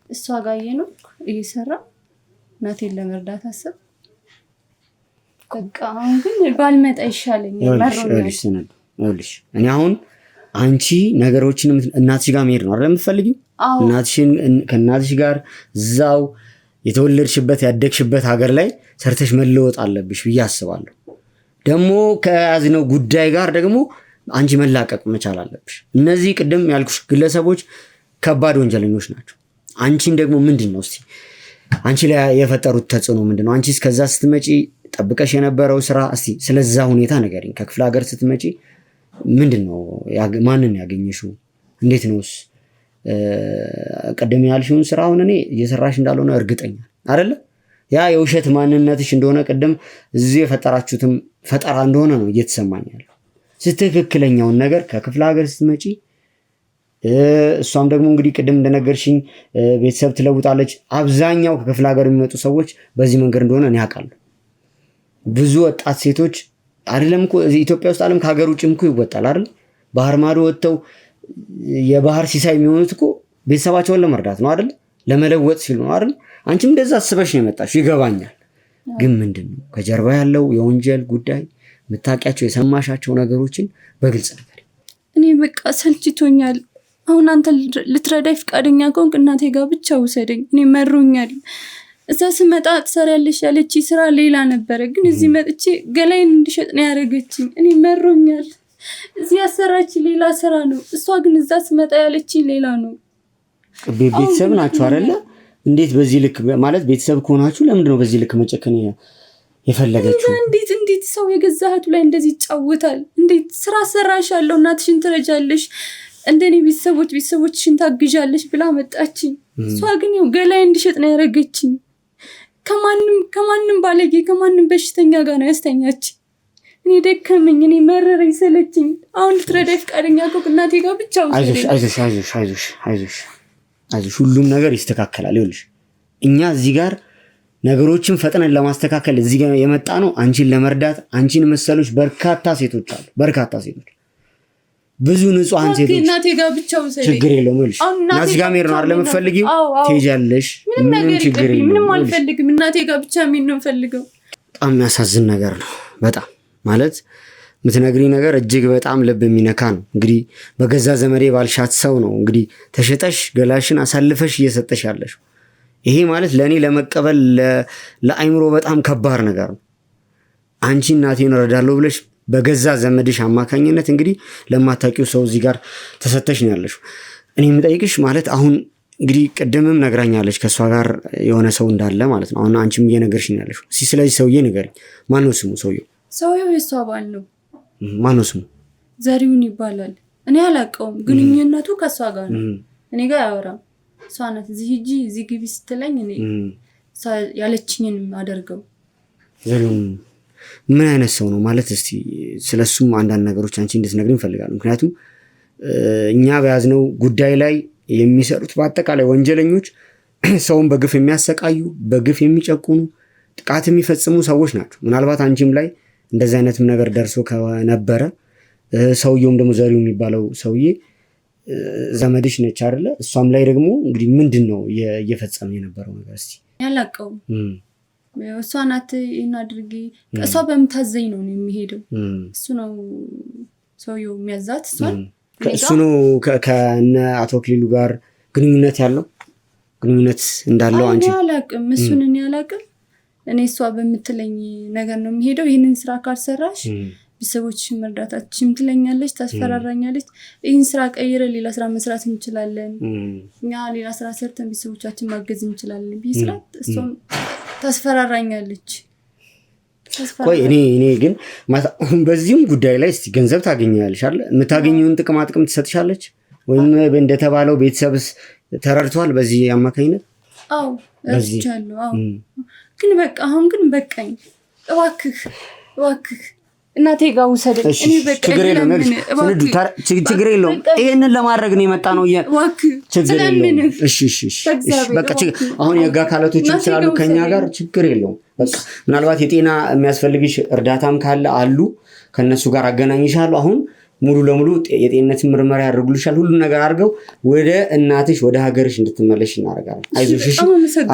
እሷ ጋር እየኖርኩ እየሰራ እናቴን ለመርዳት አሰብ። በቃ አሁን ግን ባልመጣ ይሻለኛል። ይኸውልሽ እኔ አሁን አንቺ ነገሮችን እናትሽ ጋር መሄድ ነው አይደል የምትፈልጊው? እናትሽን ከእናትሽ ጋር እዛው የተወለድሽበት ያደግሽበት ሀገር ላይ ሰርተሽ መለወጥ አለብሽ ብዬ አስባለሁ። ደግሞ ከያዝነው ጉዳይ ጋር ደግሞ አንቺ መላቀቅ መቻል አለብሽ። እነዚህ ቅድም ያልኩሽ ግለሰቦች ከባድ ወንጀለኞች ናቸው። አንቺን ደግሞ ምንድን ነው እስቲ አንቺ ላይ የፈጠሩት ተጽዕኖ ምንድን ነው? አንቺ እስከዛ ስትመጪ ጠብቀሽ የነበረው ስራ እስቲ ስለዛ ሁኔታ ንገሪኝ። ከክፍለ ሀገር ስትመጪ ምንድን ነው ማንን ያገኘሽው? እንዴት ነውስ ቀደም ያልሽውን ስራውን እኔ እየሰራሽ እንዳልሆነ እርግጠኛ አይደለ? ያ የውሸት ማንነትሽ እንደሆነ ቀደም እዚህ የፈጠራችሁትም ፈጠራ እንደሆነ ነው እየተሰማኝ ያለው። ትክክለኛውን ነገር ከክፍለ ሀገር ስትመጪ እሷም ደግሞ እንግዲህ ቅድም እንደነገርሽኝ ቤተሰብ ትለውጣለች። አብዛኛው ከክፍለ ሀገር የሚመጡ ሰዎች በዚህ መንገድ እንደሆነ እኔ አውቃለሁ። ብዙ ወጣት ሴቶች አይደለም እኮ ኢትዮጵያ ውስጥ ዓለም ከሀገር ውጭም እኮ ይወጣል አይደል? ባህር ማዶ ወጥተው የባህር ሲሳይ የሚሆኑት እኮ ቤተሰባቸውን ለመርዳት ነው አይደል? ለመለወጥ ሲሉ ነው አይደል? አንቺም እንደዛ አስበሽ ነው የመጣሽ ይገባኛል። ግን ምንድነው ከጀርባ ያለው የወንጀል ጉዳይ የምታውቂያቸው የሰማሻቸው ነገሮችን በግልጽ ነገር። እኔ በቃ ሰልችቶኛል። አሁን አንተ ልትረዳኝ ፈቃደኛ ከሆንክ እናቴ ጋር ብቻ ውሰደኝ። እኔ መሮኛል። እዛ ስመጣ ትሰሪያለሽ ያለች ስራ ሌላ ነበረ፣ ግን እዚህ መጥቼ ገላይን እንድሸጥ ነው ያደረገችኝ። እኔ መሮኛል። እዚህ ያሰራች ሌላ ስራ ነው፣ እሷ ግን እዛ ስመጣ ያለች ሌላ ነው። ቤተሰብ ናችሁ አይደለ? እንዴት በዚህ ልክ ማለት ቤተሰብ ከሆናችሁ ለምንድን ነው በዚህ ልክ መጨከን የፈለገችው? እንዴት ሰው የገዛ እህቱ ላይ እንደዚህ ይጫወታል? እንዴት ስራ ሰራሻለሁ፣ እናትሽን ትረጃለሽ፣ እንደኔ ቤተሰቦችሽን ታግዣለሽ ብላ መጣችኝ። እሷ ግን ያው ገላይ እንድሸጥ ነው ያደረገችኝ። ከማንም ባለጌ ከማንም በሽተኛ ጋር ነው ያስተኛችኝ። እኔ ደከመኝ፣ እኔ መረረኝ፣ ሰለችኝ። አሁን ልትረዳኝ ፈቃደኛ ከሆንክ እናቴ ጋር ብቻ ውሰደኝ። አይዞሽ፣ ሁሉም ነገር ይስተካከላል። ይኸውልሽ እኛ እዚህ ጋር ነገሮችን ፈጥነን ለማስተካከል እዚህ ጋር የመጣ ነው አንቺን ለመርዳት። አንቺን መሰሎች በርካታ ሴቶች አሉ፣ በርካታ ሴቶች፣ ብዙ ንጹሃን ሴቶች። እናቴ ጋር ብቻ ውሰደኝ። ችግር የለውም። ይኸውልሽ እናቴ ጋር መሄድ ነው አይደል የምትፈልጊው? ትሄጃለሽ። ምንም ችግር የለውም። ምንም አልፈልግም። እናቴ ጋር ብቻ መሄድ ነው የምፈልገው። በጣም የሚያሳዝን ነገር ነው። በጣም ማለት የምትነግሪ ነገር እጅግ በጣም ልብ የሚነካ ነው። እንግዲህ በገዛ ዘመዴ ባልሻት ሰው ነው እንግዲህ ተሸጠሽ ገላሽን አሳልፈሽ እየሰጠሽ ያለሽ። ይሄ ማለት ለእኔ ለመቀበል ለአይምሮ በጣም ከባድ ነገር ነው። አንቺ እናቴን እረዳለሁ ብለሽ በገዛ ዘመድሽ አማካኝነት እንግዲህ ለማታውቂው ሰው እዚህ ጋር ተሰተሽ ነው ያለሽው። እኔ የምጠይቅሽ ማለት አሁን እንግዲህ ቅድምም ነግራኛለች ከእሷ ጋር የሆነ ሰው እንዳለ ማለት ነው። አሁን አንቺም እየነገርሽ ነው ያለሽው። እስኪ ስለዚህ ሰውዬ ንገሪኝ። ማነው ስሙ? ሰውየው የእሷ ባል ነው። ማነው ስሙ? ዘሪሁን ይባላል። እኔ አላውቀውም። ግንኙነቱ ከእሷ ጋር ነው። እኔ ጋር አያወራም። እሷ ናት እዚህ ሂጂ እዚህ ግቢ ስትለኝ እኔ ያለችኝን አደርገው። ዘሪሁን ምን አይነት ሰው ነው ማለት? እስቲ ስለሱም አንዳንድ ነገሮች አንቺ እንድትነግሪኝ እፈልጋለሁ። ምክንያቱም እኛ በያዝነው ጉዳይ ላይ የሚሰሩት በአጠቃላይ ወንጀለኞች ሰውን በግፍ የሚያሰቃዩ፣ በግፍ የሚጨቁኑ፣ ጥቃት የሚፈጽሙ ሰዎች ናቸው። ምናልባት አንቺም ላይ እንደዚህ አይነትም ነገር ደርሶ ከነበረ ሰውየውም ደግሞ ዘሪው የሚባለው ሰውዬ ዘመድሽ ነች አይደለ? እሷም ላይ ደግሞ እንግዲህ ምንድን ነው እየፈጸመ የነበረው ነገር? እስቲ ያላቀው እሷ ናት ይህን አድርጊ፣ እሷ በምታዘኝ ነው የሚሄደው። እሱ ነው ሰውየው የሚያዛት እሷን። እሱ ነው ከነ አቶ ክሊሉ ጋር ግንኙነት ያለው ግንኙነት እንዳለው አንቺ አላቅም። እሱን እኔ አላቅም። እኔ እሷ በምትለኝ ነገር ነው የሚሄደው። ይህንን ስራ ካልሰራሽ ቤተሰቦችሽን መርዳታችም ትለኛለች፣ ታስፈራራኛለች። ይህን ስራ ቀይረ ሌላ ስራ መስራት እንችላለን፣ እኛ ሌላ ስራ ሰርተን ቤተሰቦቻችን ማገዝ እንችላለን ብዬ ስላት እሷም ታስፈራራኛለች። ቆይ እኔ ግን በዚህም ጉዳይ ላይ እስቲ ገንዘብ ታገኛለሽ አይደል? የምታገኘውን ጥቅማ ጥቅም ትሰጥሻለች ወይም እንደተባለው ቤተሰብስ ተረድቷል በዚህ አማካኝነት? አዎ ረድቻለሁ። አዎ ግን በቃ አሁን ግን በቃኝ። እባክህ እናቴ ጋር ውሰደኝ። እኔ በቃ ችግር የለውም። ይሄንን ለማድረግ ነው የመጣ ነው። ችግር የለውም። እሺ በቃ አሁን የህግ አካላቶችም ስላሉ ከኛ ጋር ችግር የለውም። በቃ ምናልባት የጤና የሚያስፈልግሽ እርዳታም ካለ አሉ፣ ከነሱ ጋር አገናኝሻለሁ። አሁን ሙሉ ለሙሉ የጤንነት ምርመራ ያደርጉልሻል። ሁሉ ነገር አድርገው ወደ እናትሽ ወደ ሀገርሽ እንድትመለሽ እናደርጋለን። አይዞሽ፣ እሺ፣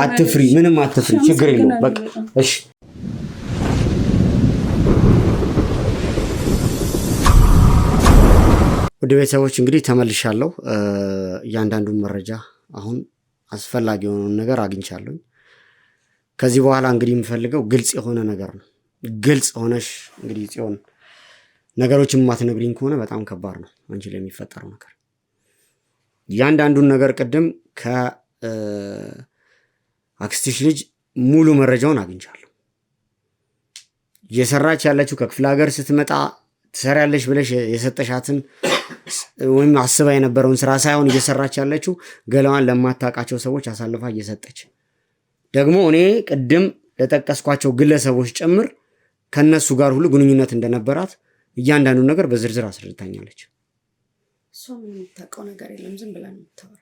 አትፍሪ፣ ምንም አትፍሪ፣ ችግር የለውም። በቃ እሺ። ወደ ቤተሰቦች እንግዲህ ተመልሻለሁ። እያንዳንዱን መረጃ አሁን አስፈላጊ የሆነውን ነገር አግኝቻለሁ። ከዚህ በኋላ እንግዲህ የምፈልገው ግልጽ የሆነ ነገር ነው። ግልጽ ሆነሽ እንግዲህ ጽዮን ነገሮችን ማትነግሪኝ ከሆነ በጣም ከባድ ነው አንቺ ላይ የሚፈጠረው ነገር። እያንዳንዱን ነገር ቅድም ከአክስትሽ ልጅ ሙሉ መረጃውን አግኝቻለሁ። እየሰራች ያለችው ከክፍለ ሀገር ስትመጣ ትሰሪያለሽ ብለሽ የሰጠሻትን ወይም አስባ የነበረውን ስራ ሳይሆን እየሰራች ያለችው ገላዋን ለማታውቃቸው ሰዎች አሳልፋ እየሰጠች ደግሞ እኔ ቅድም ለጠቀስኳቸው ግለሰቦች ጭምር ከነሱ ጋር ሁሉ ግንኙነት እንደነበራት እያንዳንዱ ነገር በዝርዝር አስረድታኛለች። እሷ ምን የምታውቀው ነገር የለም፣ ዝም ብላ ነው የምታወራው።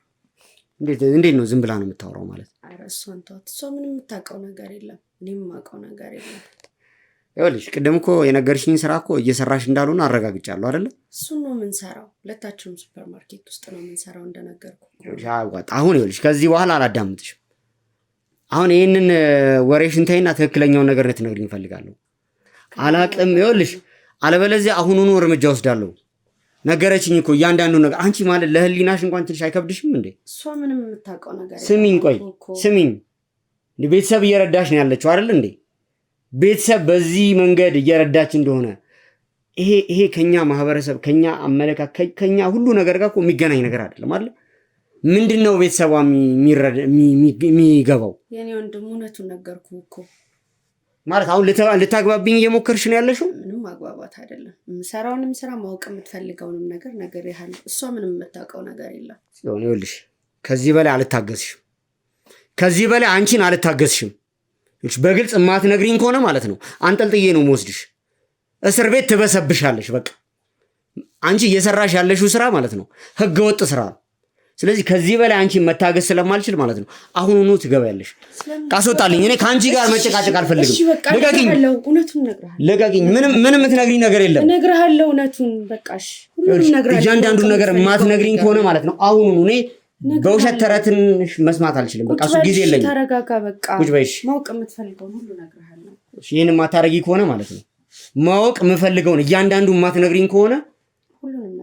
እንዴት ነው ዝም ብላ ነው የምታወራው ማለት? ኧረ እሷን ተዋት። እሷ ምን የምታውቀው ነገር የለም፣ እኔም የማውቀው ነገር የለም። ይኸውልሽ ቅድም እኮ የነገርሽኝ ስራ እኮ እየሰራሽ እንዳልሆነ አረጋግጫለሁ አይደለ? እሱን ነው የምንሰራው፣ ሁለታችንም ሱፐር ማርኬት ውስጥ ነው የምንሰራው እንደነገርኩ። አሁን ይኸውልሽ ከዚህ በኋላ አላዳምጥሽም። አሁን ይህንን ወሬሽን ተይና ትክክለኛውን ነገር ልትነግሪኝ እፈልጋለሁ። አላቅም ይኸውልሽ፣ አለበለዚያ አሁኑኑ እርምጃ ወስዳለሁ። ነገረችኝ እኮ እያንዳንዱ ነገር። አንቺ ማለት ለህሊናሽ እንኳን ትንሽ አይከብድሽም እንዴ? እሷ ምንም የምታውቀው ነገር ስሚኝ፣ ቆይ ስሚኝ፣ ቤተሰብ እየረዳሽ ነው ያለችው አይደል እንዴ? ቤተሰብ በዚህ መንገድ እየረዳች እንደሆነ ይሄ ከኛ ማህበረሰብ ከኛ አመለካከት ከኛ ሁሉ ነገር ጋር እኮ የሚገናኝ ነገር አይደለም አይደል? ምንድነው ቤተሰቧ የሚገባው? የኔ ወንድም እውነቱን ነገርኩ እኮ ማለት አሁን ልታግባብኝ እየሞከርሽ ነው ያለሽው? ምንም ማግባባት አይደለም። የምሰራውንም ስራ ማወቅ የምትፈልገውንም ነገር ነግሬሃለሁ። እሷ ምንም የምታውቀው ነገር የለም። ይኸውልሽ ከዚህ በላይ አልታገስሽም። ከዚህ በላይ አንቺን አልታገስሽም። በግልጽ የማትነግሪኝ ከሆነ ማለት ነው አንጠልጥዬ ነው የምወስድሽ። እስር ቤት ትበሰብሻለሽ። በቃ አንቺ እየሰራሽ ያለሽው ስራ ማለት ነው ህገወጥ ስራ ነው። ስለዚህ ከዚህ በላይ አንቺ መታገስ ስለማልችል ማለት ነው አሁኑኑ ትገባያለሽ። ካስወጣልኝ እኔ ከአንቺ ጋር መጨቃጨቅ አልፈልግም። ልቀቂኝ፣ እውነቱን እነግርሃለሁ። ልቀቂኝ። ምንም የምትነግሪኝ ነገር የለም። እነግርሃለሁ እውነቱን። በቃሽ፣ ሁሉንም እነግርሃለሁ። እያንዳንዱን ነገር የማትነግሪኝ ከሆነ ማለት ነው አሁኑኑ እኔ በውሸት ተረትንሽ መስማት አልችልም። በቃ እሱ ጊዜ የለኝም። ተረጋጋ። በቃ ቁጭ በይሽ። ማወቅ የምትፈልገውን ሁሉ እነግርሃለሁ። ይህን የማታረጊ ከሆነ ማለት ነው ማወቅ የምፈልገውን እያንዳንዱ የማትነግሪኝ ከሆነ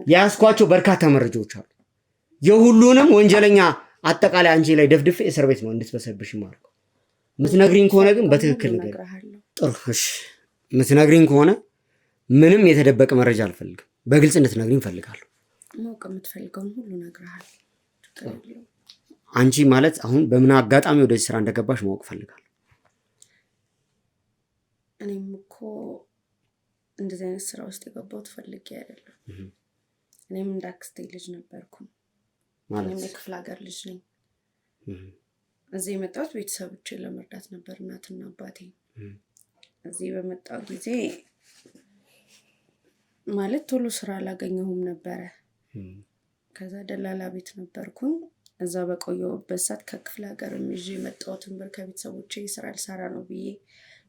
ያስኳቸው በርካታ መረጃዎች አሉ። የሁሉንም ወንጀለኛ አጠቃላይ አንቺ ላይ ደፍድፌ እስር ቤት ነው እንድትበሰብሽ ማርኩ። የምትነግሪኝ ከሆነ ግን በትክክል ነገር ጥሩ። እሺ የምትነግሪኝ ከሆነ ምንም የተደበቀ መረጃ አልፈልግም። በግልጽ እንድትነግሪኝ እፈልጋለሁ። ማወቅ የምትፈልገውን ሁሉ እነግርሃለሁ። አንቺ ማለት አሁን በምን አጋጣሚ ወደዚህ ስራ እንደገባሽ ማወቅ እፈልጋለሁ። እኔም እኮ እንደዚህ አይነት ስራ ውስጥ የገባሁት ፈልጌ አይደለም። እኔም እንዳክስቴ ልጅ ነበርኩ። እኔም የክፍለ ሀገር ልጅ ነኝ። እዚህ የመጣሁት ቤተሰቦቼን ለመርዳት ነበር፣ እናትና አባቴ። እዚህ በመጣሁ ጊዜ ማለት ቶሎ ስራ አላገኘሁም ነበረ። ከዛ ደላላ ቤት ነበርኩኝ። እዛ በቆየሁበት ሰዓት ከክፍለ ሀገርም ይዤ የመጣሁትን ብር ከቤተሰቦቼ ስራ ልሰራ ነው ብዬ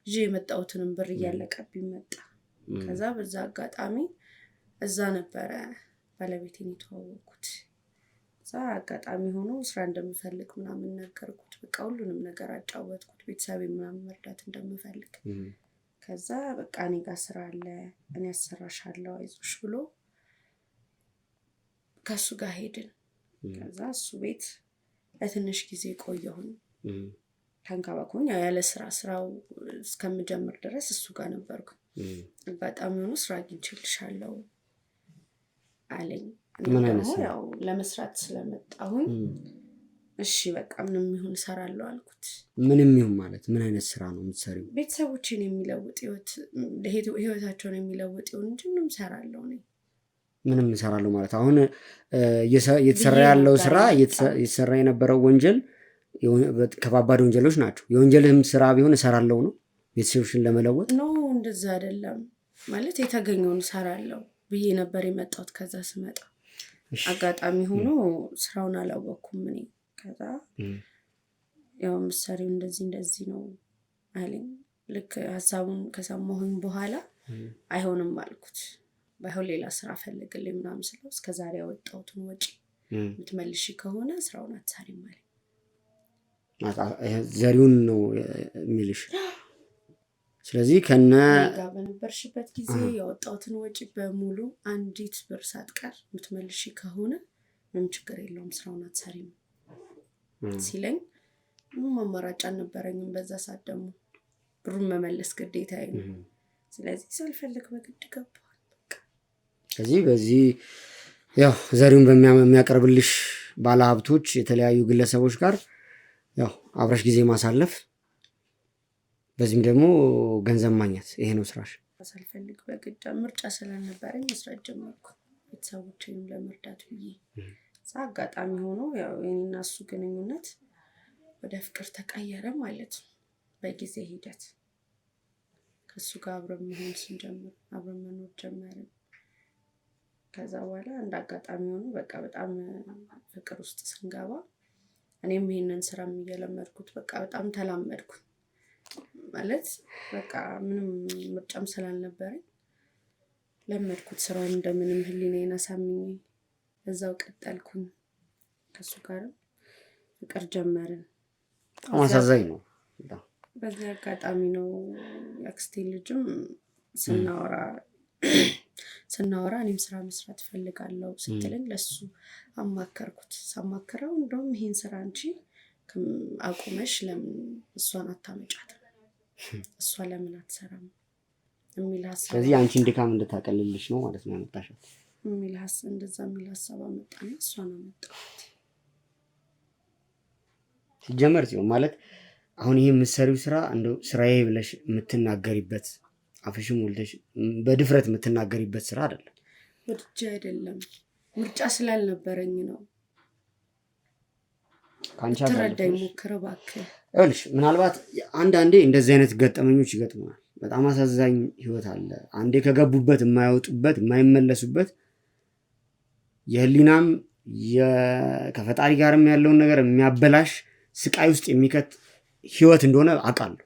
ይዤ የመጣሁትንም ብር እያለቀብኝ መጣ። ከዛ በዛ አጋጣሚ እዛ ነበረ ባለቤቴን የተዋወቅኩት። እዛ አጋጣሚ ሆኖ ስራ እንደምፈልግ ምናምን ነገርኩት። በቃ ሁሉንም ነገር አጫወትኩት፣ ቤተሰቤ ምናምን መርዳት እንደምፈልግ። ከዛ በቃ እኔ ጋር ስራ አለ፣ እኔ አሰራሻለሁ፣ አይዞሽ ብሎ ከሱ ጋር ሄድን። ከዛ እሱ ቤት ለትንሽ ጊዜ ቆየሁኝ። ተንከባክቦኝ ያለ ስራው እስከምጀምር ድረስ እሱ ጋር ነበርኩ። አጋጣሚ ሆኖ ስራ አግኝቼልሻለሁ አለኝ። ያው ለመስራት ስለመጣሁኝ እሺ በቃ ምንም ይሁን እሰራለሁ አልኩት። ምንም ይሁን ማለት ምን አይነት ስራ ነው የምትሰሪው? ቤተሰቦችን የሚለውጥ ህይወታቸውን የሚለውጥ ይሁን እንጂ ምንም እሰራለሁ እኔ። ምንም እሰራለሁ ማለት አሁን እየተሰራ ያለው ስራ እየተሰራ የነበረው ወንጀል ከባባድ ወንጀሎች ናቸው። የወንጀልህም ስራ ቢሆን እሰራለሁ ነው ቤተሰቦችን ለመለወጥ ነው? እንደዛ አይደለም ማለት የተገኘውን እሰራለሁ ብዬ ነበር የመጣሁት። ከዛ ስመጣ አጋጣሚ ሆኖ ስራውን አላወቅኩም እኔ። ከዛ ያው ምሳሌው እንደዚህ ነው አለኝ። ልክ ሀሳቡን ከሰማሁኝ በኋላ አይሆንም አልኩት። ባይሆን ሌላ ስራ ፈልግልኝ ምናምን ስለው እስከዛሬ ያወጣሁትን ወጪ የምትመልሺ ከሆነ ስራውን አትሰሪም አለኝ። ዘሪውን ነው የሚልሽ? ስለዚህ ከነ ጋር በነበርሽበት ጊዜ ያወጣሁትን ወጪ በሙሉ አንዲት ብር ሳትቀር የምትመልሺ ከሆነ ምንም ችግር የለውም ስራውን አትሰሪም ሲለኝ ምንም አማራጭ አልነበረኝም። በዛ ሰዓት ደግሞ ብሩን መመለስ ግዴታዬ ነው። ስለዚህ ሳልፈልግ በግድ ገባሁ። ስለዚህ በዚህ ያው ዘሪውን በሚያቀርብልሽ ባለሀብቶች የተለያዩ ግለሰቦች ጋር ያው አብረሽ ጊዜ ማሳለፍ፣ በዚህም ደግሞ ገንዘብ ማግኘት፣ ይሄ ነው ስራሽ። ሳልፈልግ በግድ ምርጫ ስላልነበረኝ መስራት ጀመርኩ ቤተሰቦቼንም ለመርዳት ብዬ። አጋጣሚ ሆኖ ያው የኔና እሱ ግንኙነት ወደ ፍቅር ተቀየረ ማለት ነው በጊዜ ሂደት። ከሱ ጋር አብረን መሆን ስንጀምር አብረን መኖር ጀመርን። ከዛ በኋላ እንደ አጋጣሚ ሆኖ በቃ በጣም ፍቅር ውስጥ ስንገባ እኔም ይሄንን ስራም እየለመድኩት በቃ በጣም ተላመድኩ ማለት በቃ ምንም ምርጫም ስላልነበረኝ ለመድኩት ስራውን እንደምንም ህሊናዬን አሳምኜ እዛው ቀጠልኩኝ። ከሱ ጋር ፍቅር ጀመርን። አሳዛኝ ነው። በዚህ አጋጣሚ ነው የአክስቴ ልጅም ስናወራ እኔም ስራ መስራት ፈልጋለሁ ስትለኝ ለሱ አማከርኩት። ሳማከረው እንደውም ይሄን ስራ አንቺ አቁመሽ ለምን እሷን አታመጫትም? እሷ ለምን አትሰራም? የሚል ሀሳብ። ስለዚህ አንቺን ድካም እንድታቀልልሽ ነው ማለት ነው ያመጣሻት? እንደዛ የሚል ሀሳብ አመጣና እሷን አመጣሁት። ሲጀመር ሲሆን ማለት አሁን ይሄ የምትሰሪው ስራ እንደው ስራዬ ብለሽ የምትናገሪበት አፍሽም ወልደሽ በድፍረት የምትናገሪበት ስራ አይደለም። ወድጄ አይደለም ምርጫ ስላልነበረኝ ነው። ካንቺ ተረዳኝ ሞክር እባክህ። ይኸውልሽ ምናልባት አንዳንዴ እንደዚህ አይነት ገጠመኞች ይገጥሙናል። በጣም አሳዛኝ ህይወት አለ። አንዴ ከገቡበት የማይወጡበት የማይመለሱበት የህሊናም ከፈጣሪ ጋርም ያለውን ነገር የሚያበላሽ ስቃይ ውስጥ የሚከት ህይወት እንደሆነ አውቃለሁ።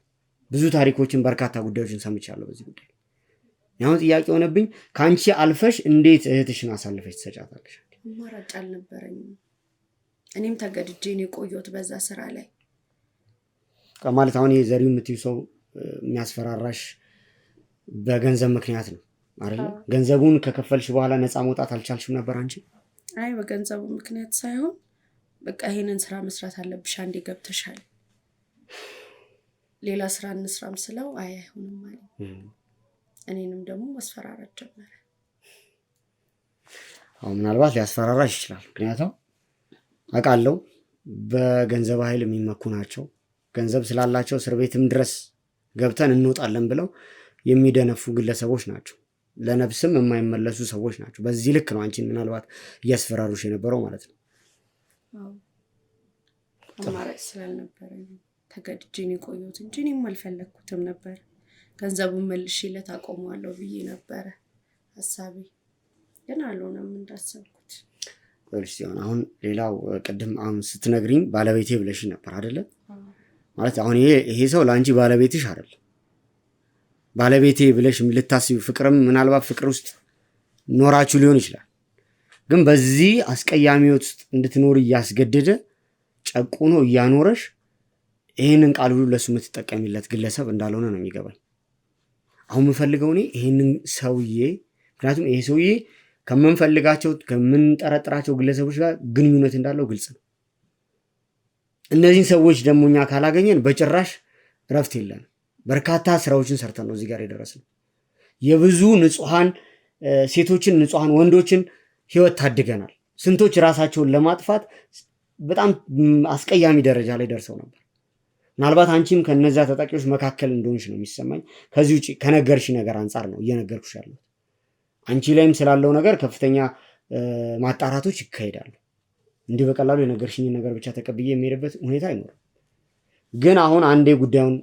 ብዙ ታሪኮችን በርካታ ጉዳዮችን ሰምቻለሁ በዚህ ጉዳይ። ያሁን ጥያቄ ሆነብኝ ካንቺ አልፈሽ እንዴት እህትሽን አሳልፈሽ ትሰጫታለሽ? አማራጭ አልነበረኝም። እኔም ተገድጄ ነው የቆየሁት በዛ ስራ ላይ። ማለት አሁን ይሄ ዘሪው የምትይው ሰው የሚያስፈራራሽ በገንዘብ ምክንያት ነው አይደል? ገንዘቡን ከከፈልሽ በኋላ ነፃ መውጣት አልቻልሽም ነበር አንቺ? አይ በገንዘቡ ምክንያት ሳይሆን በቃ ይሄንን ስራ መስራት አለብሽ አንዴ ገብተሻል፣ ሌላ ስራ እንስራም ስለው አይ አይሆንም ማለት እኔንም ደግሞ ማስፈራራት ጀመረ። አሁን ምናልባት ሊያስፈራራሽ ይችላል። ምክንያቱም አውቃለሁ በገንዘብ ኃይል የሚመኩ ናቸው። ገንዘብ ስላላቸው እስር ቤትም ድረስ ገብተን እንወጣለን ብለው የሚደነፉ ግለሰቦች ናቸው። ለነፍስም የማይመለሱ ሰዎች ናቸው። በዚህ ልክ ነው አንቺን ምናልባት እያስፈራሩሽ የነበረው ማለት ነው። አማራጭ ስላልነበረኝ ተገድጄ ነው የቆየሁት እንጂ እኔም አልፈለግኩትም ነበር። ገንዘቡን መልሼለት አቆመዋለሁ ብዬ ነበረ ሀሳቤ፣ ግን አልሆነም እንዳሰብኩት። ሲሆን አሁን ሌላው ቅድም አሁን ስትነግሪኝ ባለቤቴ ብለሽ ነበር አይደለ? ማለት አሁን ይሄ ሰው ለአንቺ ባለቤትሽ አይደለም። ባለቤቴ ብለሽ ልታስቢው ፍቅርም ምናልባት ፍቅር ውስጥ ኖራችሁ ሊሆን ይችላል። ግን በዚህ አስቀያሚ ህይወት ውስጥ እንድትኖር እያስገደደ ጨቁኖ እያኖረሽ ይሄንን ቃል ሁሉ ለሱ የምትጠቀሚለት ግለሰብ እንዳልሆነ ነው የሚገባኝ። አሁን የምፈልገው እኔ ይሄንን ሰውዬ፣ ምክንያቱም ይሄ ሰውዬ ከምንፈልጋቸው ከምንጠረጥራቸው ግለሰቦች ጋር ግንኙነት እንዳለው ግልጽ ነው። እነዚህን ሰዎች ደግሞ እኛ ካላገኘን በጭራሽ ረፍት የለንም። በርካታ ስራዎችን ሰርተን ነው እዚህ ጋር የደረስነው። የብዙ ንጹሃን ሴቶችን ንጹሃን ወንዶችን ህይወት ታድገናል። ስንቶች ራሳቸውን ለማጥፋት በጣም አስቀያሚ ደረጃ ላይ ደርሰው ነበር። ምናልባት አንቺም ከነዛ ተጠቂዎች መካከል እንደሆንሽ ነው የሚሰማኝ። ከዚህ ውጪ ከነገርሽ ነገር አንጻር ነው እየነገርኩሽ ያለሁት። አንቺ ላይም ስላለው ነገር ከፍተኛ ማጣራቶች ይካሄዳሉ። እንዲህ በቀላሉ የነገርሽኝን ነገር ብቻ ተቀብዬ የሚሄድበት ሁኔታ አይኖርም። ግን አሁን አንዴ ጉዳዩን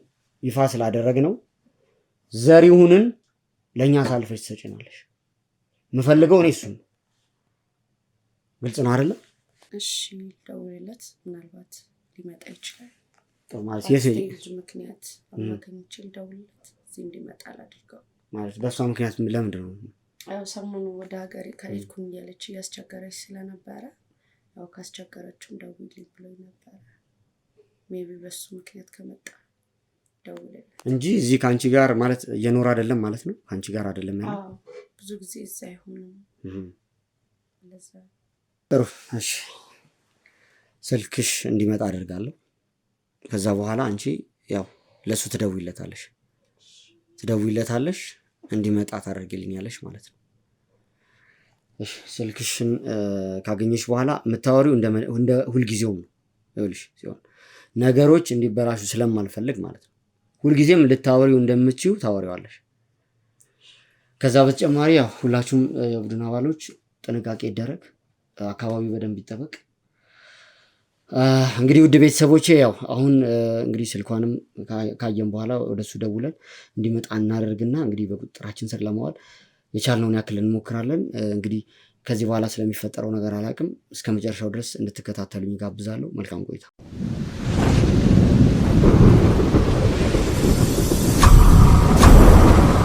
ይፋ ስላደረግ ነው ዘሪሁንን ለእኛ አሳልፈሽ ትሰጪናለሽ። የምፈልገው እኔ እሱን። ግልጽ ነው አይደለም? እሺ ደውልለት፣ ምናልባት ሊመጣ ይችላል። ማለት ልጅ ምክንያት አማካኝቼ ልደውልለት እዚህ እንዲመጣ አላድርገው። ማለት በእሷ ምክንያት ለምንድን ነው? ያው ሰሞኑ ወደ ሀገሬ ከሄድኩኝ እያለች እያስቸገረች ስለነበረ ያው ካስቸገረችም ደውልልኝ ብሎኝ ነበረ። ሜቢ በሱ ምክንያት ከመጣ ደውልለት እንጂ እዚህ ከአንቺ ጋር ማለት እየኖረ አይደለም ማለት ነው። ከአንቺ ጋር አይደለም ያለው። አዎ ብዙ ጊዜ እዛ አይሆንም። ለዛ ጥሩ እሺ፣ ስልክሽ እንዲመጣ አደርጋለሁ። ከዛ በኋላ አንቺ ያው ለሱ ትደውይለታለሽ እንዲመጣ ታደርግልኛለሽ ማለት ነው። እሺ፣ ስልክሽን ካገኘሽ በኋላ የምታወሪው እንደ ሁልጊዜውም ነው። ይኸውልሽ ሲሆን ነገሮች እንዲበላሹ ስለማልፈልግ ማለት ነው። ሁልጊዜም ልታወሪው እንደምትችይው ታወሪዋለሽ። ከዛ በተጨማሪ ያው ሁላችሁም የቡድን አባሎች ጥንቃቄ ይደረግ፣ አካባቢው በደንብ ይጠበቅ። እንግዲህ ውድ ቤተሰቦቼ ያው አሁን እንግዲህ ስልኳንም ካየን በኋላ ወደሱ ደውለን እንዲመጣ እናደርግና እንግዲህ በቁጥጥራችን ስር ለማዋል የቻልነውን ያክል እንሞክራለን። እንግዲህ ከዚህ በኋላ ስለሚፈጠረው ነገር አላቅም። እስከ መጨረሻው ድረስ እንድትከታተሉኝ ጋብዛለሁ። መልካም ቆይታ